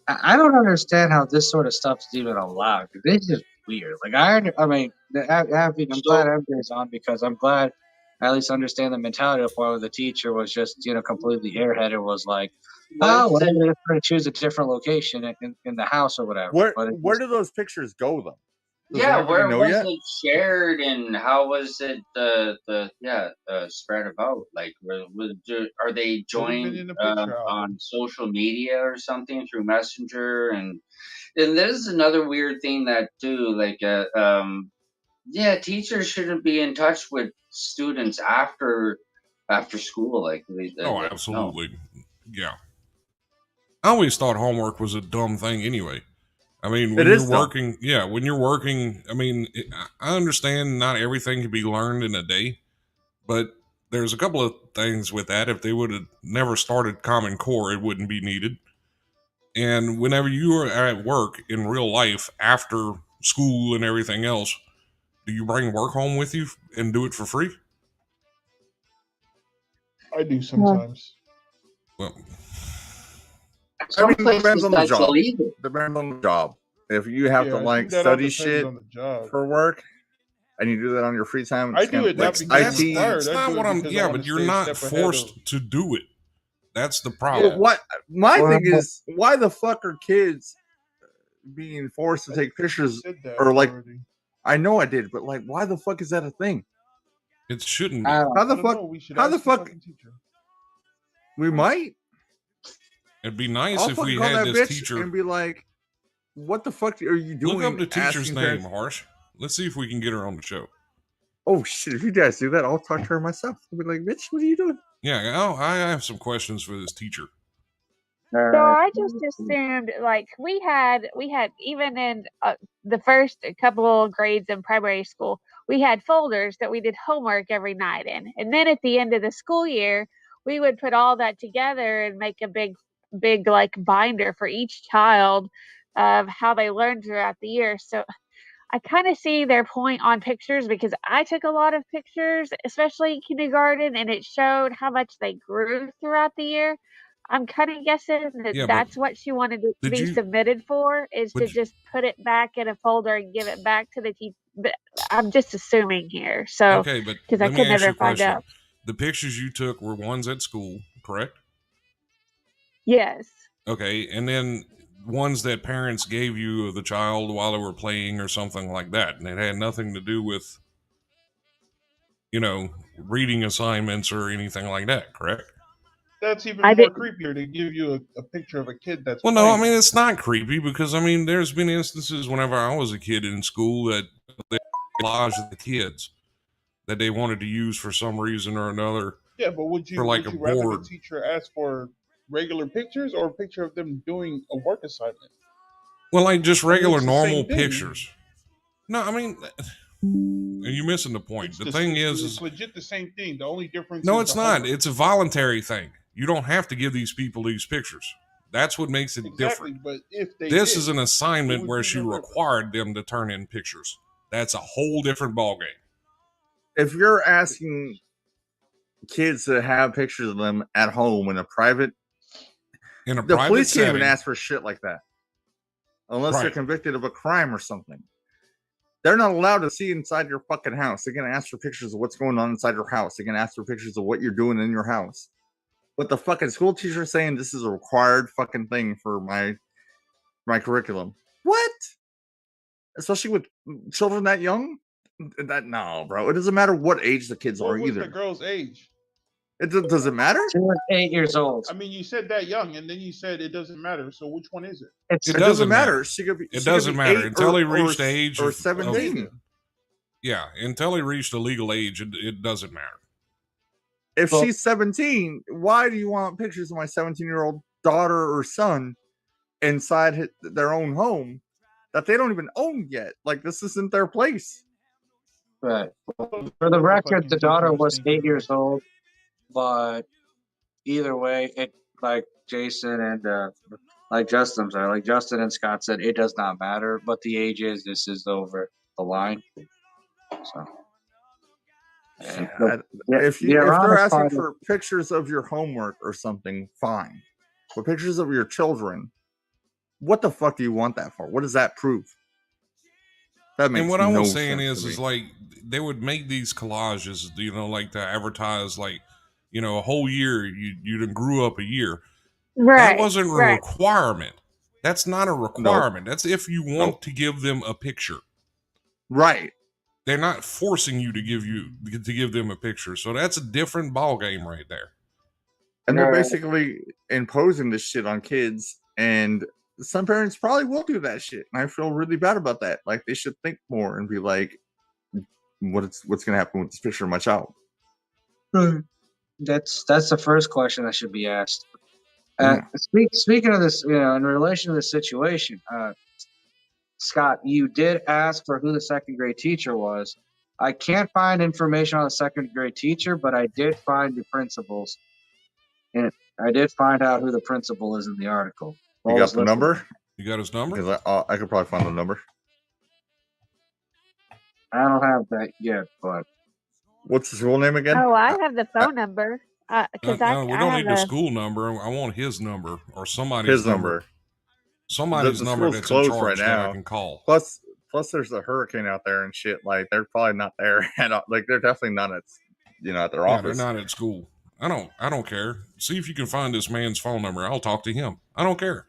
I don't understand how this sort of stuff is even allowed. It's just weird. Like I'm glad MJ's on, because I'm glad I at least understand the mentality of why the teacher was just completely airheaded. Was like, oh, well, they're going to choose a different location in the house or whatever. Where do those pictures go though? Where was it shared, and how was it spread about? Like, are they joined on social media or something through Messenger? And this is another weird thing that too. Like, teachers shouldn't be in touch with students after school. Like, absolutely, yeah. I always thought homework was a dumb thing anyway. I mean, when you're working, I mean, I understand not everything can be learned in a day, but there's a couple of things with that. If they would have never started Common Core, it wouldn't be needed. And whenever you are at work in real life after school and everything else, do you bring work home with you and do it for free? I do sometimes. Well, I mean, it depends on the job. Depends on the job. If you have to study shit for work, and you do that on your free time, I do it not because IT. That's not what I'm. Yeah, but you're not forced to do it. That's the problem. My thing is, why the fuck are kids being forced to take pictures? Or like, I know I did, but like, why the fuck is that a thing? It shouldn't be. How the fuck? We might. It'd be nice if we had this teacher and be like, "What the fuck are you doing?" Look up the teacher's name, Harsh. Let's see if we can get her on the show. Oh shit! If you guys do that, I'll talk to her myself. I'll be like, "Bitch, what are you doing?" Yeah, I have some questions for this teacher. So I just assumed, like, we had even in the first couple grades in primary school, we had folders that we did homework every night in, and then at the end of the school year, we would put all that together and make a big like binder for each child of how they learned throughout the year. So I kind of see their point on pictures, because I took a lot of pictures, especially in kindergarten, and it showed how much they grew throughout the year. I'm kind of guessing that that's what she wanted to be submitted for, is to just put it back in a folder and give it back to the I'm just assuming here. So, Okay, but because I let me could ask you never a find question. out. The pictures you took were ones at school, correct? Yes. Okay, and then ones that parents gave you of the child while they were playing or something like that, and it had nothing to do with, reading assignments or anything like that, correct? That's even I more didn't. creepier to give you a picture of a kid that's Well, no, I playing. mean, it's not creepy because, there's been instances whenever I was a kid in school that they collage of the kids that they wanted to use for some reason or another Yeah, but would for you like a rather the board. teacher ask for regular pictures or a picture of them doing a work assignment? Well, like just I mean, regular, it's the normal same thing. pictures. No, you're missing the point. The thing is it's legit the same thing. The only difference no, is it's the not. homework. It's a voluntary thing. You don't have to give these people these pictures. That's what makes it Exactly, different. but if they This did, is an it assignment would where be she no different. required them to turn in pictures. That's a whole different ballgame. If you're asking kids to have pictures of them at home in a private, In a the private police can't even setting, ask for shit like that unless they're right? convicted of a crime or something. They're not allowed to see inside your fucking house. They're gonna ask for pictures of what's going on inside your house. They're gonna ask for pictures of what you're doing in your house. But the fucking school teacher is saying this is a required fucking thing for my curriculum. What? Especially with children that young? That no, bro. It doesn't matter what age the kids What are was either. the girl's age? Does it matter? She was 8 years old. I mean, you said that young, and then you said it doesn't matter. So which one is it? It It doesn't matter. She could be. It She could doesn't be matter 8 until he reached the age or of 17. Yeah, until he reached the legal age, it doesn't matter. If she's 17, why do you want pictures of my 17-year-old daughter or son inside their own home that they don't even own yet? Like, this isn't their place. Right. For the record, the daughter was 8 years old, but either way, it like Jason and like Justin, sorry, like Justin and Scott said, it does not matter. But the age this is over the line. So, If they're asking for pictures of your homework or something, fine. But pictures of your children, what the fuck do you want that for? What does that prove? That makes and what I no was saying sense is to me. like they would make these collages, like to advertise, like, a whole year you done grew up a year. Right. That wasn't a requirement. That's not a requirement. Nope. That's if you want to give them a picture. Right. They're not forcing you to give them a picture. So that's a different ball game right there. And they're basically imposing this shit on kids, and some parents probably will do that shit. And I feel really bad about that. Like, they should think more and be like, what's gonna happen with this picture of my child? That's the first question that should be asked. Yeah. Speaking of this, in relation to this situation, Scott, you did ask for who the second grade teacher was. I can't find information on the second grade teacher, but I did find the principals, and I did find out who the principal is in the article. You got the number? You got his number? Because I could probably find the number. I don't have that yet, but what's his real name again? Oh, I have the phone number. Because no, we don't need the school number. I want his number or somebody's number. Somebody's the number school's that's closed in charge right that now. I can call. Plus, there's a hurricane out there and shit. Like, they're probably not there at all. Like, they're definitely not at their office. They're not at school. I don't care. See if you can find this man's phone number. I'll talk to him. I don't care.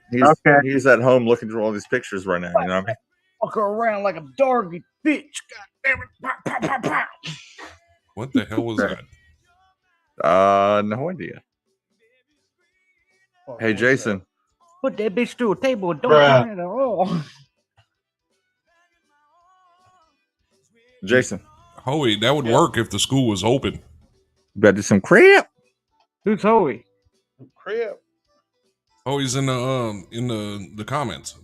He's at home looking through all these pictures right now. You know what I mean? Walk around like a doggy bitch. God damn it. Pop, pop, pop, pop. What the hell was that? No idea. Hey, Jason. Put that bitch through a table and don't turn it at all. Jason. Hoey, that would work if the school was open. Better do some crap. Who's Hoey? Crap. Hoey's in the comments.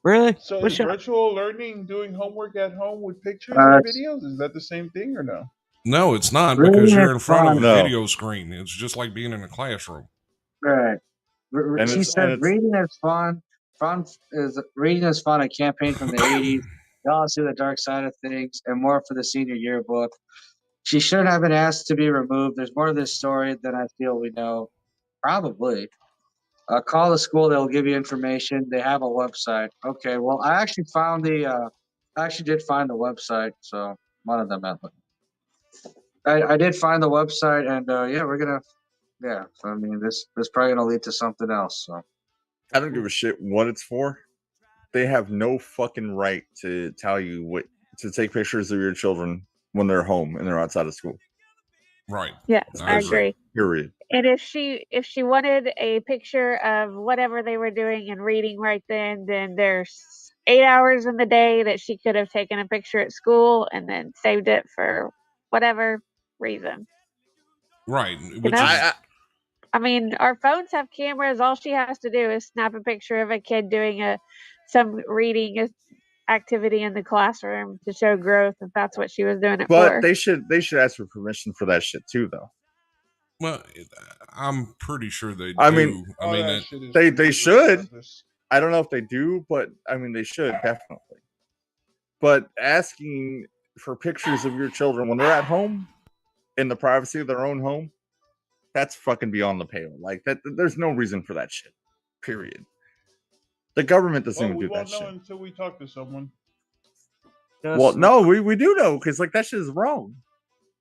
Really? So is virtual learning doing homework at home with pictures and videos? Is that the same thing or no? No, it's not, because you're in front of a video screen. It's just like being in a classroom. Right. She said reading is fun. Reading is fun. A campaign from the 80s. Y'all see the dark side of things and more for the senior yearbook. She shouldn't have been asked to be removed. There's more to this story than I feel we know. Probably. Call the school. They'll give you information. They have a website. Okay. Well, I actually found the I actually did find the website, so one of them. I did find the website, and yeah, we're gonna. Yeah, so I mean, this probably gonna lead to something else. So I don't give a shit what it's for. They have no fucking right to tell you what to take pictures of your children when they're home and they're outside of school. Right. Yes, I agree. agree. Period. And if she wanted a picture of whatever they were doing and reading right then there's 8 hours in the day that she could have taken a picture at school and then saved it for whatever reason. Right. Which I mean, our phones have cameras. All she has to do is snap a picture of a kid doing some reading activity in the classroom to show growth if that's what she was doing it for. But they should ask for permission for that shit too, though. Well, I'm pretty sure they do. I mean, they should. Regardless. I don't know if they do, but I mean, they should definitely. But asking for pictures of your children when they're at home, in the privacy of their own home, that's fucking beyond the pale. Like that, there's no reason for that shit. Period. The government doesn't even do that shit. We won't know until we talk to someone. Well, no, we do know because like that shit is wrong.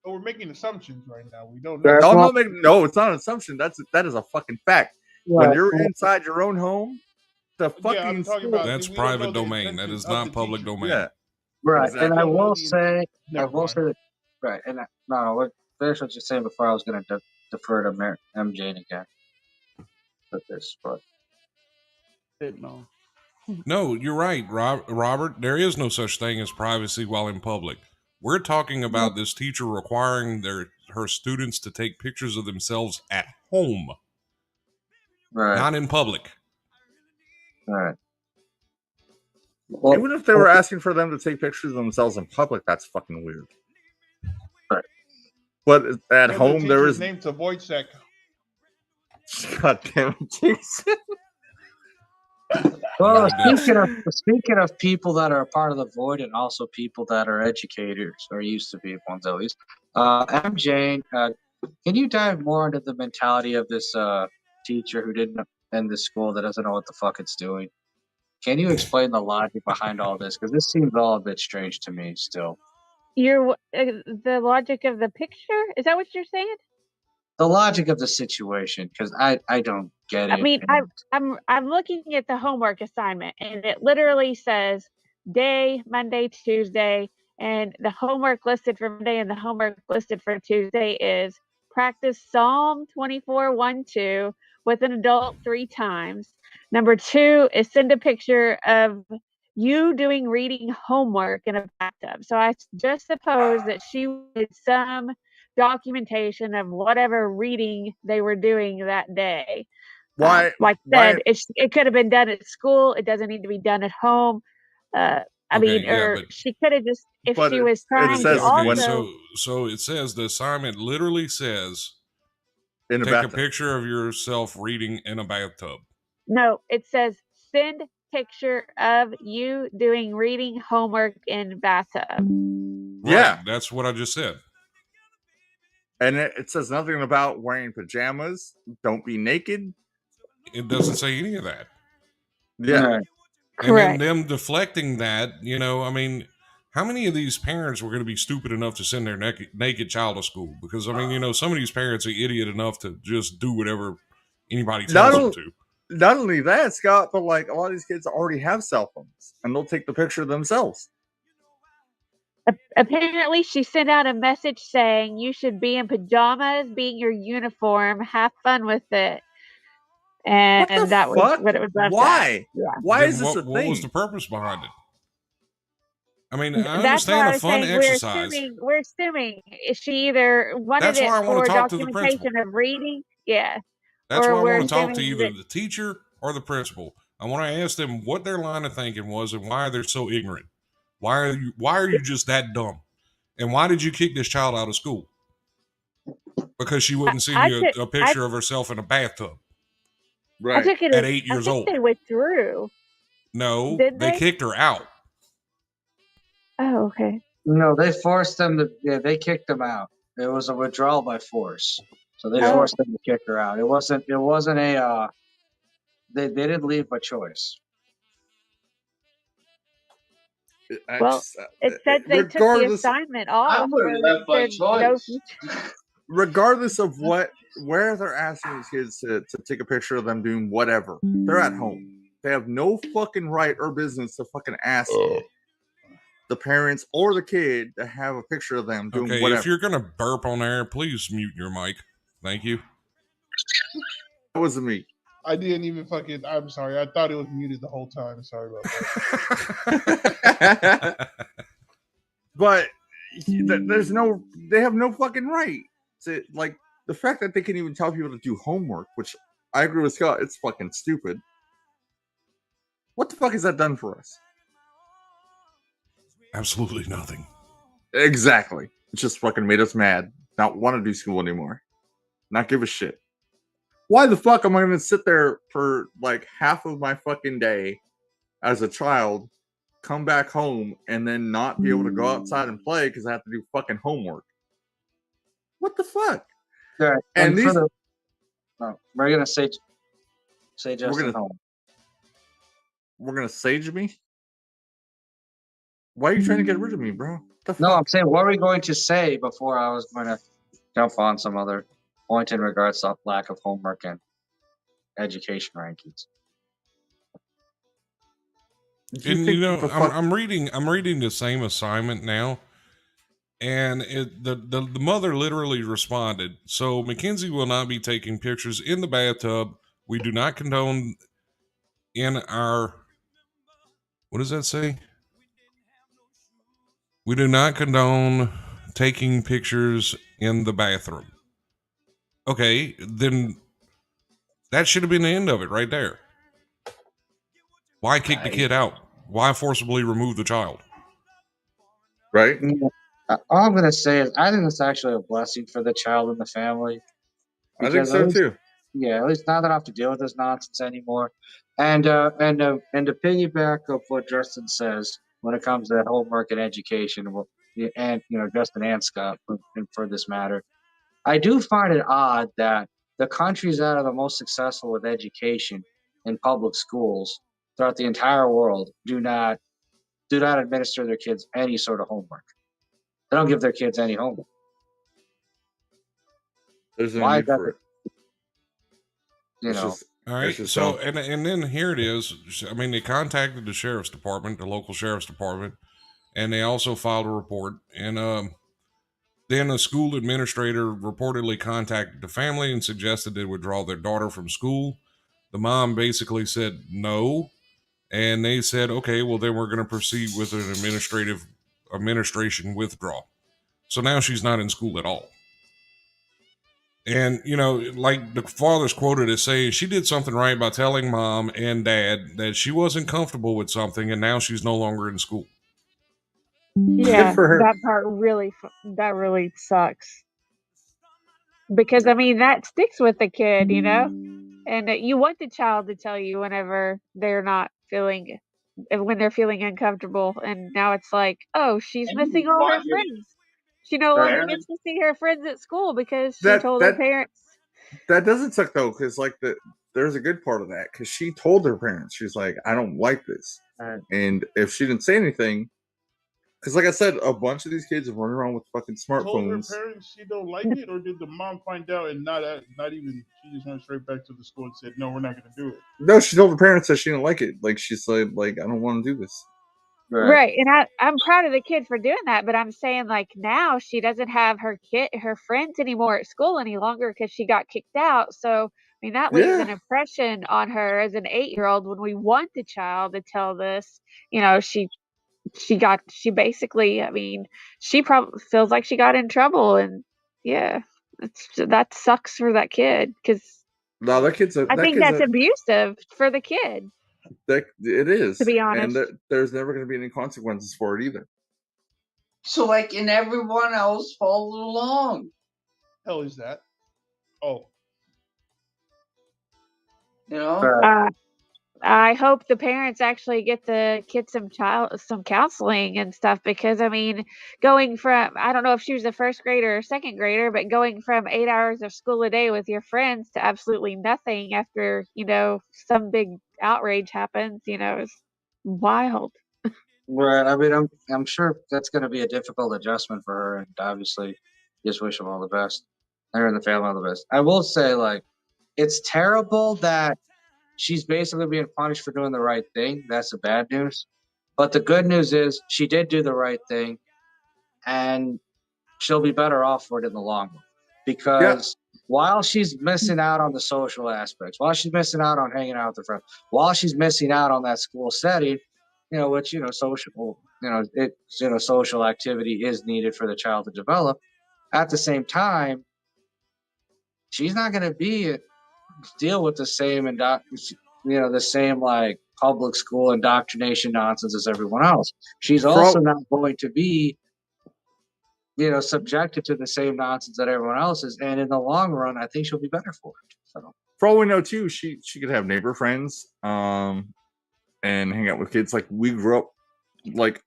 But we're making assumptions right now. We don't know. No, I'm not making. No, it's not an assumption. That is a fucking fact. Right. When you're inside your own home, the fucking I'm talking about, that's private domain. That is not public domain. Yeah. Right, Exactly. and I will say that, right, and finish what you're saying before I was going to defer to MJ again with this, but no. No, you're right, Robert. There is no such thing as privacy while in public. We're talking about this teacher requiring her students to take pictures of themselves at home, right, not in public. Right. Well, even if they were asking for them to take pictures of themselves in public, that's fucking weird. Right. But at home, there is name to Wojciech. God damn it, Jason. Well, speaking of people that are a part of the void and also people that are educators, or used to be ones at least, MJ, can you dive more into the mentality of this teacher who didn't end the school that doesn't know what the fuck it's doing? Can you explain the logic behind all this? Because this seems all a bit strange to me still. The logic of the picture? Is that what you're saying? The logic of the situation, because I don't get it. I mean, I'm looking at the homework assignment, and it literally says day, Monday, Tuesday, and the homework listed for Monday and the homework listed for Tuesday is practice Psalm 24:1-2 with an adult 3 times. Number 2 is send a picture of you doing reading homework in a bathtub. So I just suppose that she did some documentation of whatever reading they were doing that day. Why? Like I said, it could have been done at school. It doesn't need to be done at home. She could have just, if she was trying to also. So it says the assignment literally says, take a picture of yourself reading in a bathtub. No, it says send picture of you doing reading homework in bathtub. Yeah, right, that's what I just said. And it says nothing about wearing pajamas. Don't be naked. It doesn't say any of that. Yeah. And then them deflecting that, I mean, how many of these parents were going to be stupid enough to send their naked child to school? Because, I mean, some of these parents are idiot enough to just do whatever anybody tells them to. Not only that, Scott, but like a lot of these kids already have cell phones and they'll take the picture themselves. Apparently, she sent out a message saying you should be in pajamas, be in your uniform, have fun with it. And that was what it was left Why? Yeah. Why is this a What thing? was the purpose behind it? I mean, I understand the fun exercise. We're assuming she either wanted it for documentation of reading. Yeah. That's why I want to talk to either the teacher or the principal. I want to ask them what their line of thinking was and why they're so ignorant. Why are you just that dumb? And why did you kick this child out of school? Because she wouldn't send you a picture of herself in a bathtub. Right. At 8 years old. They withdrew. No, they kicked her out. Oh, okay. No, they forced them to. Yeah, they kicked them out. It was a withdrawal by force. So they forced them to kick her out. It wasn't a. They didn't leave by choice. Well, it said they took the regardless, assignment I off. would have left by There's no choice. regardless of where they're asking these kids to take a picture of them doing whatever, they're at home. They have no fucking right or business to fucking ask the parents or the kid to have a picture of them doing whatever. If you're gonna burp on air, please mute your mic. Thank you. That wasn't me. I didn't even fucking. I'm sorry. I thought it was muted the whole time. Sorry about that. But they have no fucking right to, like, the fact that they can even tell people to do homework, which I agree with Scott, it's fucking stupid. What the fuck has that done for us? Absolutely nothing. Exactly. It just fucking made us mad. Not want to do school anymore. Not give a shit. Why the fuck am I going to sit there for like half of my fucking day as a child, come back home, and then not be able to go outside and play because I have to do fucking homework? What the fuck? Yeah, and these... we're going to say Justin home. We're going to sage me? Why are you trying to get rid of me, bro? No, I'm saying, what are we going to say before I was going to jump on some other point in regards to lack of homework and education rankings? And I'm reading the same assignment now, and the mother literally responded, "So Mackenzie will not be taking pictures in the bathtub. We do not condone in our..." What does that say? "We do not condone taking pictures in the bathroom." Okay, then that should have been the end of it right there. Why kick the kid out? Why forcibly remove the child? Right? All I'm going to say is I think it's actually a blessing for the child and the family. I think so too. Yeah, at least now they don't have to deal with this nonsense anymore. And to piggyback of what Justin says when it comes to homework and education, and Justin and Scott for this matter, I do find it odd that the countries that are the most successful with education in public schools throughout the entire world do not administer their kids any sort of homework. They don't give their kids any homework. There's no need for it. All right. So, and then here it is. I mean, they contacted the sheriff's department, the local sheriff's department, and they also filed a report. And then a school administrator reportedly contacted the family and suggested they withdraw their daughter from school. The mom basically said no. And they said, okay, well, then we're going to proceed with an administration withdrawal. So now she's not in school at all. And, like the father's quoted as saying, she did something right by telling mom and dad that she wasn't comfortable with something, and now she's no longer in school. Yeah, that part really sucks. Because, I mean, that sticks with the kid, and you want the child to tell you whenever they're when they're feeling uncomfortable. And now it's like, oh, she's missing all her friends. She no longer gets to see her friends at school because she told her parents. That doesn't suck though, because there's a good part of that, because she told her parents, she's like, I don't like this. And if she didn't say anything, because like I said, a bunch of these kids are running around with fucking smartphones. Told her parents she don't like it, or did the mom find out and not even, she just went straight back to the school and said, no, we're not going to do it? No, she told the parents that she didn't like it. Like, she said, like, I don't want to do this. Right. And I'm proud of the kid for doing that, but I'm saying, like, now she doesn't have her friends anymore at school any longer because she got kicked out. So, I mean, that leaves an impression on her as an 8-year-old. When we want the child to tell this, she basically, I mean, she probably feels like she got in trouble, and yeah, that sucks for that kid, because I think that's abusive for the kid. It is, to be honest, and there's never going to be any consequences for it either. So, like, and everyone else follows along. Hell is that? Oh, I hope the parents actually get the kid some counseling and stuff, because I mean, going from, I don't know if she was a first grader or second grader, but going from 8 hours of school a day with your friends to absolutely nothing after some big outrage happens, is wild. Right. I mean, I'm sure that's going to be a difficult adjustment for her, and obviously, just wish them all the best. Her and the family all the best. I will say, like, it's terrible that she's basically being punished for doing the right thing. That's the bad news. But the good news is she did do the right thing, and she'll be better off for it in the long run. Because while she's missing out on the social aspects, while she's missing out on hanging out with her friends, while she's missing out on that school setting, which social, social activity is needed for the child to develop. At the same time, she's not going to deal with the same the same like public school indoctrination nonsense as everyone else. She's also not going to be subjected to the same nonsense that everyone else is, and in the long run, I think she'll be better for it. So, for all we know, too, she could have neighbor friends, and hang out with kids. Like we grew up, like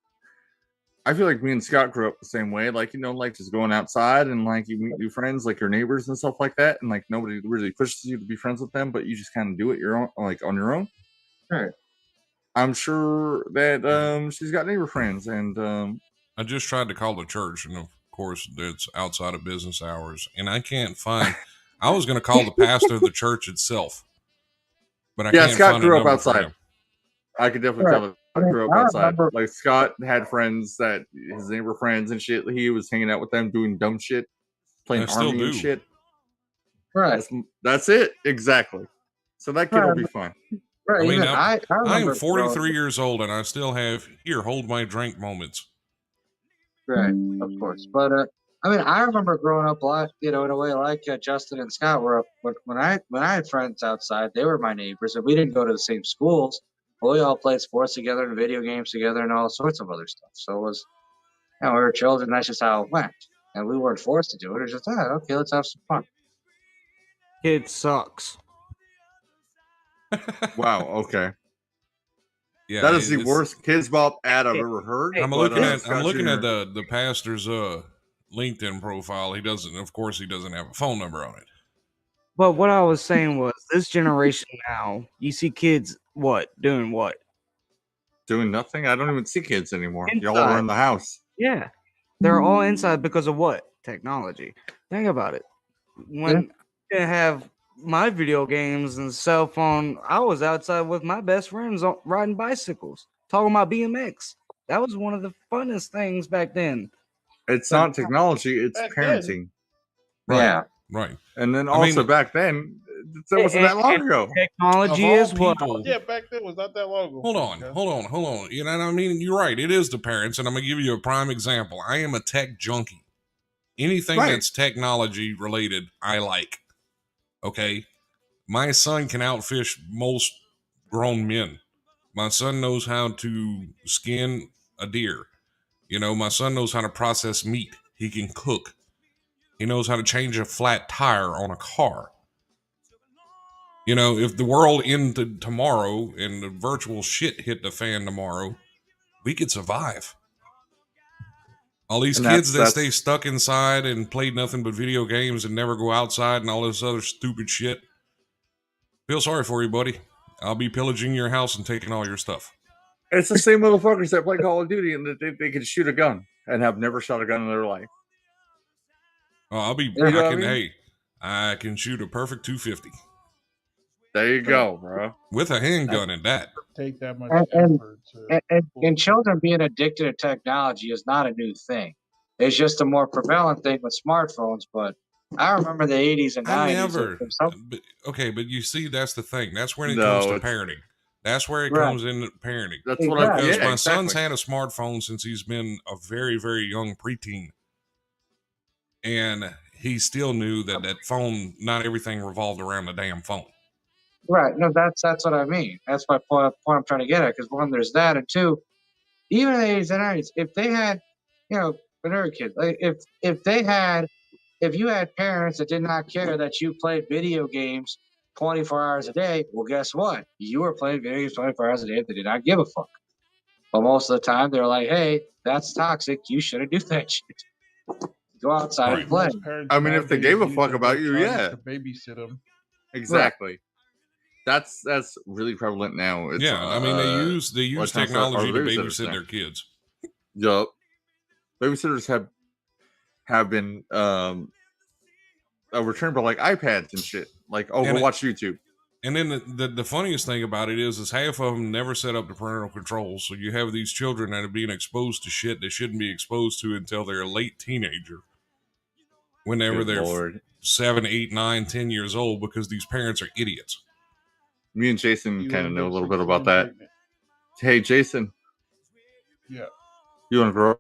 I feel like me and Scott grew up the same way. Like like just going outside and like you meet new friends, like your neighbors and stuff like that, and like nobody really pushes you to be friends with them, but you just kind of do it your own, like on your own. Right. I'm sure that she's got neighbor friends, and I just tried to call the church, and of course, it's outside of business hours, and I can't find. I was going to call the pastor of the church itself, but I can't Scott find grew a up number for outside. him. I could definitely tell that Scott grew up outside. Like Scott had friends that his neighbor friends and shit. He was hanging out with them, doing dumb shit, playing army and shit. Right. That's it exactly. So that kid will be fine. Right. I mean, I I'm 43 years old, and I still have hold my drink moments. Right, of course. But I mean, I remember growing up a lot, in a way like Justin and Scott were. When I had friends outside, they were my neighbors, and we didn't go to the same schools, but we all played sports together and video games together and all sorts of other stuff. So it was, we were children. That's just how it went, and we weren't forced to do it. It was just, okay, let's have some fun. Kid sucks. Wow. Okay. Yeah, that is the worst kids bop ad I've ever heard. I'm looking at the pastor's LinkedIn profile. He doesn't have a phone number on it. But what I was saying was, this generation now, you see kids doing what? Doing nothing. I don't even see kids anymore. Inside. Y'all are in the house. Yeah, they're all inside because of what? Technology. Think about it. When I have my video games and cell phone, I was outside with my best friends riding bicycles, talking about BMX. That was one of the funnest things back then. It's not technology, it's parenting. Right. Yeah. Right. And then back then, it wasn't that long ago. Technology is what. Yeah, back then was not that long ago. Hold on. You know what I mean? You're right. It is the parents, and I'm gonna give you a prime example. I am a tech junkie. Anything that's technology related, I like. Okay. My son can outfish most grown men. My son knows how to skin a deer. My son knows how to process meat. He can cook. He knows how to change a flat tire on a car. If the world ended tomorrow and the virtual shit hit the fan tomorrow, we could survive. All these kids that stay stuck inside and play nothing but video games and never go outside and all this other stupid shit. Feel sorry for you, buddy. I'll be pillaging your house and taking all your stuff. It's the same motherfuckers that play Call of Duty and they can shoot a gun and have never shot a gun in their life. Oh, I can shoot a perfect 250. There you go, bro. With a handgun and that. Take that much effort. And children being addicted to technology is not a new thing. It's just a more prevalent thing with smartphones. But I remember the 80s and 90s. But you see, that's the thing. That's when it comes to parenting. That's where it comes into parenting. That's what because my son's had a smartphone since he's been a very, very young preteen. And he still knew that phone, not everything revolved around the damn phone. Right. No, that's what I mean. That's my point I'm trying to get at. Because one, there's that, and two, even in the 80s and 90s, if they had, when they were kids, like if you had parents that did not care that you played video games 24 hours a day, well, guess what? You were playing video games 24 hours a day if they did not give a fuck. But most of the time, they're like, hey, that's toxic. You shouldn't do that shit. Go outside and play. I mean, if they gave a fuck about you, yeah. To babysit them. Exactly. That's really prevalent now. It's, yeah, I mean they use technology to babysit their kids. Yup, babysitters have been returned by like iPads and shit. Like, oh, go watch YouTube. And then the funniest thing about it is half of them never set up the parental controls. So you have these children that are being exposed to shit they shouldn't be exposed to until they're a late teenager. Whenever they're 7, 8, 9, 10 years old, because these parents are idiots. Me and Jason kind of know a little bit about that. Hey, Jason. Yeah. You want to grow up?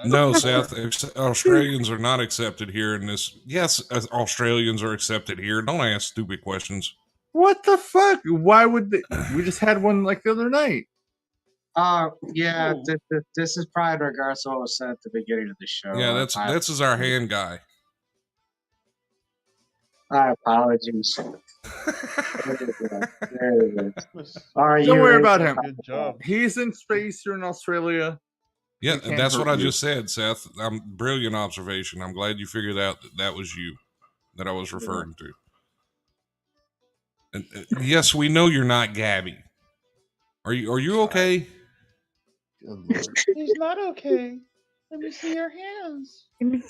No, Seth. Australians are not accepted here in this. Yes, Australians are accepted here. Don't ask stupid questions. What the fuck? Why would they? We just had one like the other night. Yeah. This is probably in regards to what was said at the beginning of the show. Yeah, that's our hand guy. My apologies. Don't worry about him. Good job. He's in space. You're in Australia. Yeah, that's what I just said, Seth. Brilliant observation. I'm glad you figured out that was you that I was referring to. And, yes, we know you're not Gabby. Are you okay? He's not okay. Let me see your hands. Can we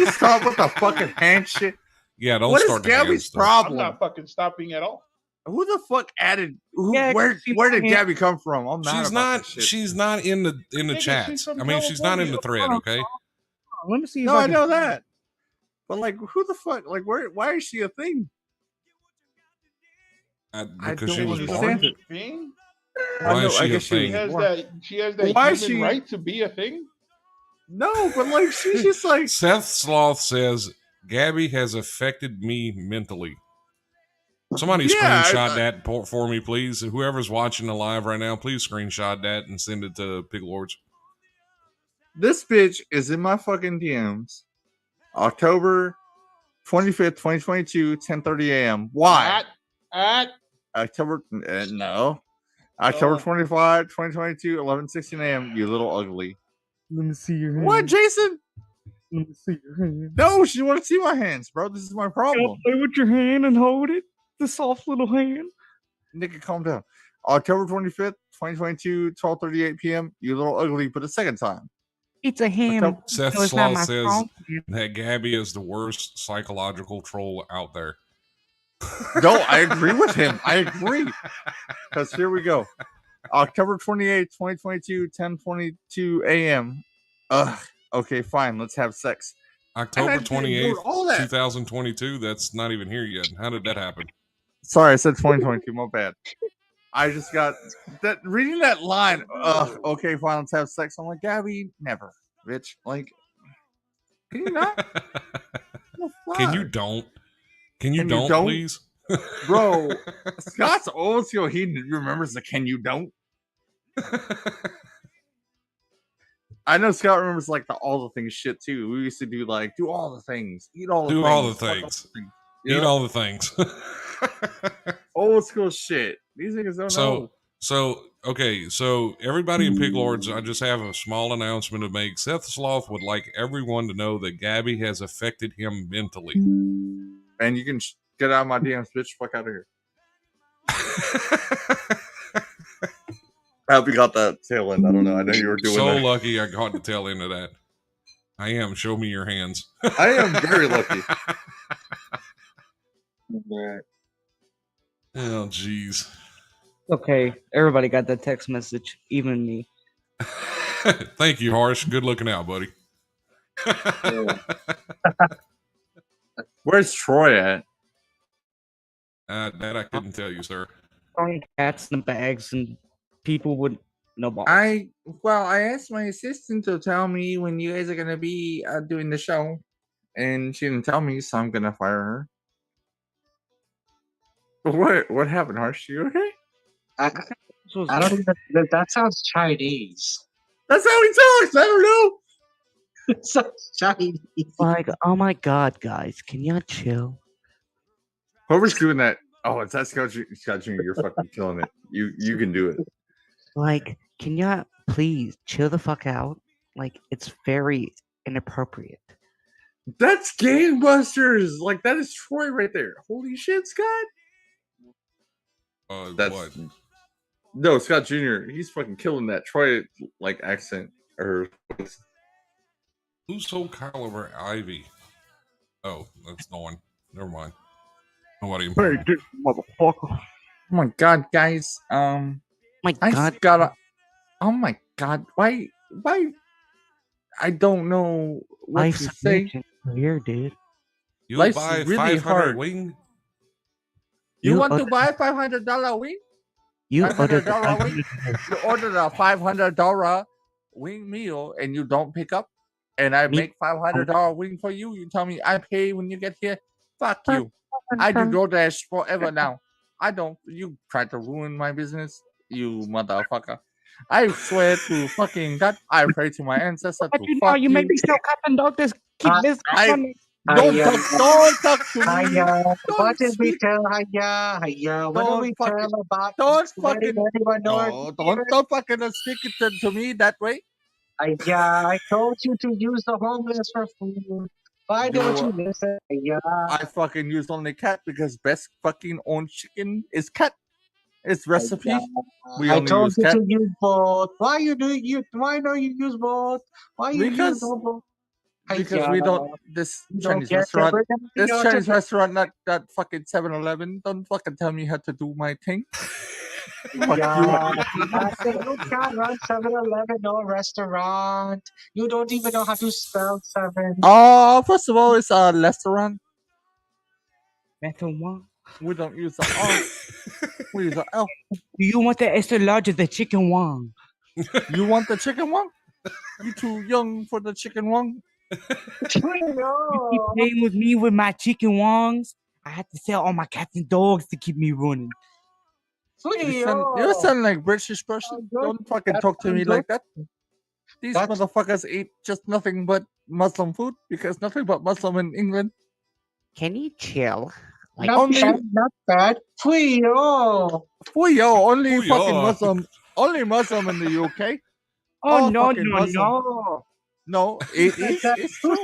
stop with the fucking hand shit? Yeah, don't what start is Gabby's problem? I'm not fucking stopping at all. Who the fuck added? Where did Gabby come from? I'm not. She's not in the chats. I mean, she's not in the thread. Okay. Let me see. No, I know that. But like, who the fuck? Like, why is she a thing? Because she was born. Why is she a thing? She has that human right to be a thing. No, but like, she's just like Seth Sloth says, Gabby has affected me mentally. Somebody screenshot that for me, please. Whoever's watching the live right now, please screenshot that and send it to Pig Lords. This bitch is in my fucking DMs. October 25th, 2022, 10:30 a.m. Why? October no. October 25, 2022, 11:16 a.m. You little ugly. Let me see your hands. What, Jason? Let me see your hands. No, she want to see my hands, bro. This is my problem. Play with your hand and hold it. The soft little hand. Nigga, calm down. October 25th, 2022, 12:38 p.m. You little ugly, but a second time. It's a ham. Seth Sloth says that Gabby is the worst psychological troll out there. No, I agree with him. I agree. Because here we go. October 28th, 2022, 10:22 a.m. Okay, fine. Let's have sex. October 28th, 2022. That's not even here yet. How did that happen? Sorry, I said 2022. My bad. I just got that reading that line. Okay, fine. Let's have sex. I'm like, Gabby, never, bitch. Like, can you not? Can you don't? Can you don't, please? Bro, Scott's old school. He remembers the can you don't. I know Scott remembers like all the things shit too. We used to do like do all the things, eat all the things. All the things. Eat all the things. Old school shit. These niggas don't know. So everybody in Pig Lords, I just have a small announcement to make. Seth Sloth would like everyone to know that Gabby has affected him mentally. And you can get out of my DMs, bitch. Fuck out of here. I hope you got that tail end. I don't know. I know you were doing so that. Lucky I caught the tail end of that. I am. Show me your hands. I am very lucky. Oh, jeez. Okay, everybody got that text message, even me. Thank you, Harsh. Good looking out, buddy. Where's Troy at? That I couldn't tell you, sir. Throwing cats in the bags and people would no balls. I asked my assistant to tell me when you guys are gonna be doing the show, and she didn't tell me, so I'm gonna fire her. What happened, Harsh? You okay? I don't even. That sounds Chinese. That's how he talks. I don't know. It sounds Chinese. Like, oh my god, guys, can y'all chill? Whoever's doing that, it's that Scott Jr. You're fucking killing it. You can do it. Like, can y'all please chill the fuck out? Like, it's very inappropriate. That's gangbusters. Like that is Troy right there. Holy shit, Scott. That's what? No, Scott Jr. He's fucking killing that Troy like accent or. Who's told Kyle over Ivy? Oh, that's no one. Never mind. Nobody important. Hey, motherfucker. Oh my god, guys. My I God. just gotta. Oh my god, why? I don't know what Life's to say. Here, dude. You Life's buy really 500 hard. wing? You want to buy $500 wing? You ordered $500 wing? You ordered a $500 wing meal and you don't pick up, and I make $500 wing for you. You tell me I pay when you get here. Fuck you. I do DoorDash forever now. I don't. You try to ruin my business, you motherfucker. I swear to fucking God, I pray to my ancestor But to you know, fuck you you. make me so Captain Doctors keep this. Don't talk to me. Hiya, Don't what did we speak. tell? Hiya, what do we tell about Don't letting fucking. anyone know? No, don't fucking speak it to me that way. Hiya, I told you to use the homeless for food. Why don't you listen? Hiya. I fucking use only cat because best fucking own chicken is cat. It's recipe. We I only told use you cat to use both. Why you do you? Why don't you use both? Why you use both? because we don't. This You don't Chinese get restaurant. it. This Chinese restaurant, not that fucking 7-Eleven. Don't fucking tell me how to do my thing. Fuck Yeah, you. I said you can't run 7-Eleven, no restaurant. You don't even know how to spell 7. First of all, it's a restaurant. Restaurant. We don't use the R. We use the L. Do you want the extra large of the chicken wong? You want the chicken wong? You too young for the chicken wong? You keep playing with me with my chicken wongs. I have to sell all my cats and dogs to keep me running. You sound like British person. Don't fucking talk to me like that. These motherfuckers eat just nothing but Muslim food because nothing but Muslim in England. Can you chill? Like only not bad. Fuyo. Only fucking Muslim. Only Muslim in the UK. Oh All no, fucking no, Muslim. no. No, it's true.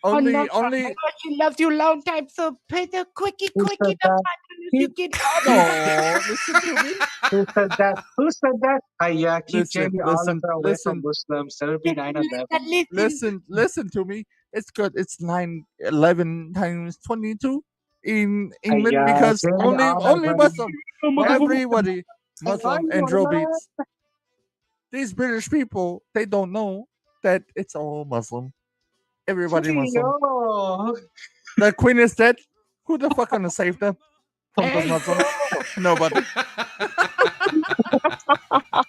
Only, Only, only. she loves you long time, so pay the quickie the 5 minutes you get. No, listen to me. Who said that? Who said that? Hiya, keep Jamie Listen, Oliver away from Muslims. That'll be 9/11. Listen to me. It's good. It's 9/11 times 22 in England because only Muslim. Everybody Muslim and drill beats. These British people, they don't know that it's all Muslim. Everybody Muslim. The Queen is dead. Who the fuck gonna save them from the Muslims? Nobody.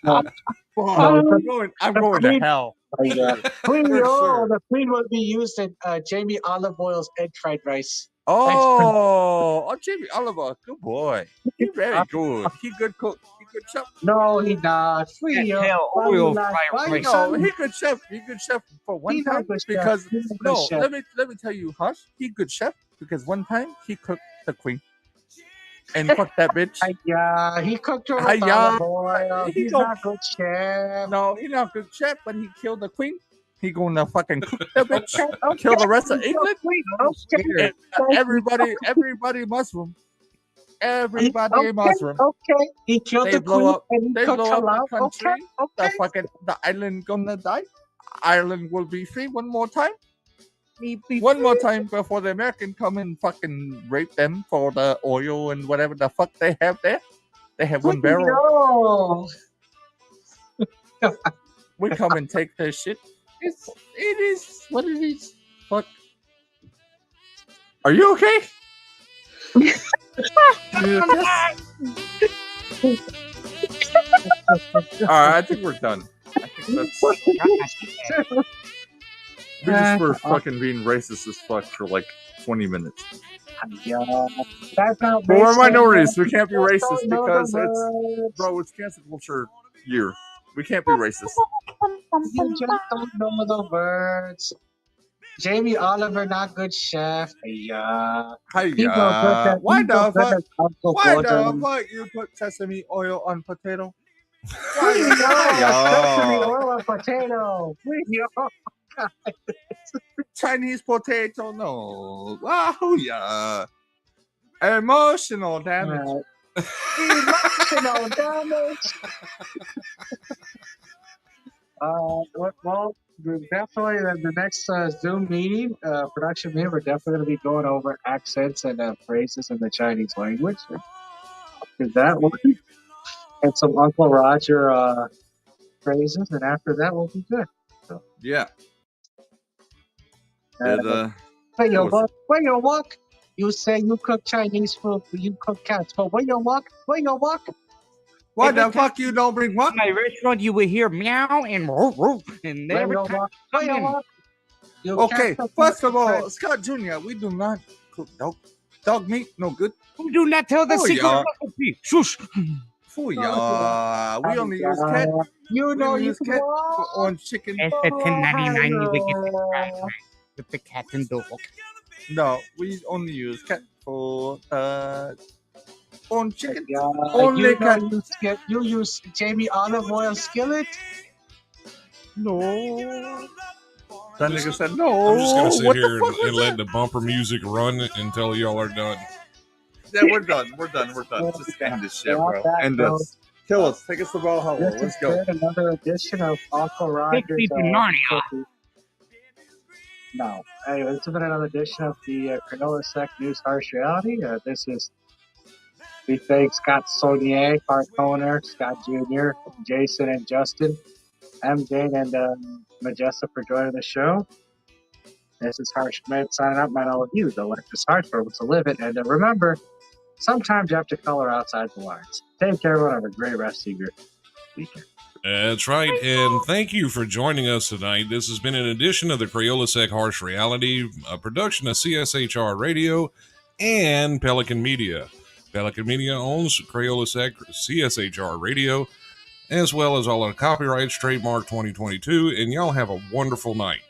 I'm going to hell. The Queen will be used in Jamie Olive Oil's egg fried rice. Jamie Oliver, good boy. He very good. He good cook. He good chef. No, he not. No, he good chef. He good chef for one time because let me tell you, Hush. He good chef because one time he cooked the Queen and fucked that bitch. Yeah, he cooked her with olive oil. He's not good chef. No, he's not good chef, but he killed the Queen. He gonna fucking cook the bitch, kill the rest of England. Everybody Muslim. Everybody Muslim. Okay, he killed the Queen and he cooked her the country. The island gonna die. Ireland will be free one more time. One more time before the American come and fucking rape them for the oil and whatever the fuck they have there. They have one barrel. We come and take their shit. It is what it is. Fuck. Are you okay? Alright, I think we're done. I think that's. We just were fucking being racist as fuck for like 20 minutes. Yeah, that's not racist. But we're minorities. We can't be racist because it's cancel culture year. We can't be racist. You just don't know the words. Jamie Oliver, not good chef. Yeah. Why the fuck you put sesame oil on potato? Sesame oil on potato. Chinese potato, no. Oh, yeah. Emotional damage. Emotional damage. Well, definitely the next Zoom meeting, production meeting, we're definitely going to be going over accents and phrases in the Chinese language. Is that one? And some Uncle Roger phrases, and after that, we'll be good. So, Yeah. where you walk? You say you cook Chinese food, you cook cats, but where you walk? Where you walk? Why the fuck you don't bring what? My restaurant, you will hear meow and woof, woof, and Where every you time walk? you Where come you in. walk? You Okay, can't first of all, Scott Jr., we do not cook dog meat, no good. We do not tell the Oh, secret yeah. recipe. Shush. Oh, yeah. We only use cat. You know we you use cat for orange chicken. It's the 10.99 you will get the cat with the cat and dog. No, we only use cat for orange chicken. Only you cat. You use Jamie olive oil skillet? No. That nigga said no. I'm just gonna sit What here the fuck and let the bumper music run until y'all are done. Yeah, we're done. We're done. Just end this shit, bro. End this. Kill us. Take us to Valhalla. Let's go. Another edition of Uncle Roger's. No. Anyway, this has been another edition of the CrayolaSecNews Harsh Reality. We thank Scott Sonnier, Park Owner, Scott Jr., Jason and Justin, MJ and Majesta for joining the show. This is Harsh Schmidt signing up, man. All of you, the life is hard for us to live it. And remember, sometimes you have to color outside the lines. Take care, everyone. Have a great rest of your weekend. That's right, and thank you for joining us tonight. This has been an edition of the CrayolaSec Harsh Reality, a production of CSHR Radio and Pelican Media. Pelican Media owns CrayolaSec CSHR Radio, as well as all our copyrights, trademark 2022, and y'all have a wonderful night.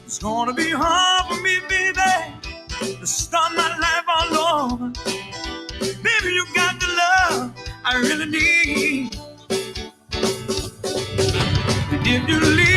It's gonna be hard for me, baby, to start my life all over. Baby, you got the love I really need. And if you leave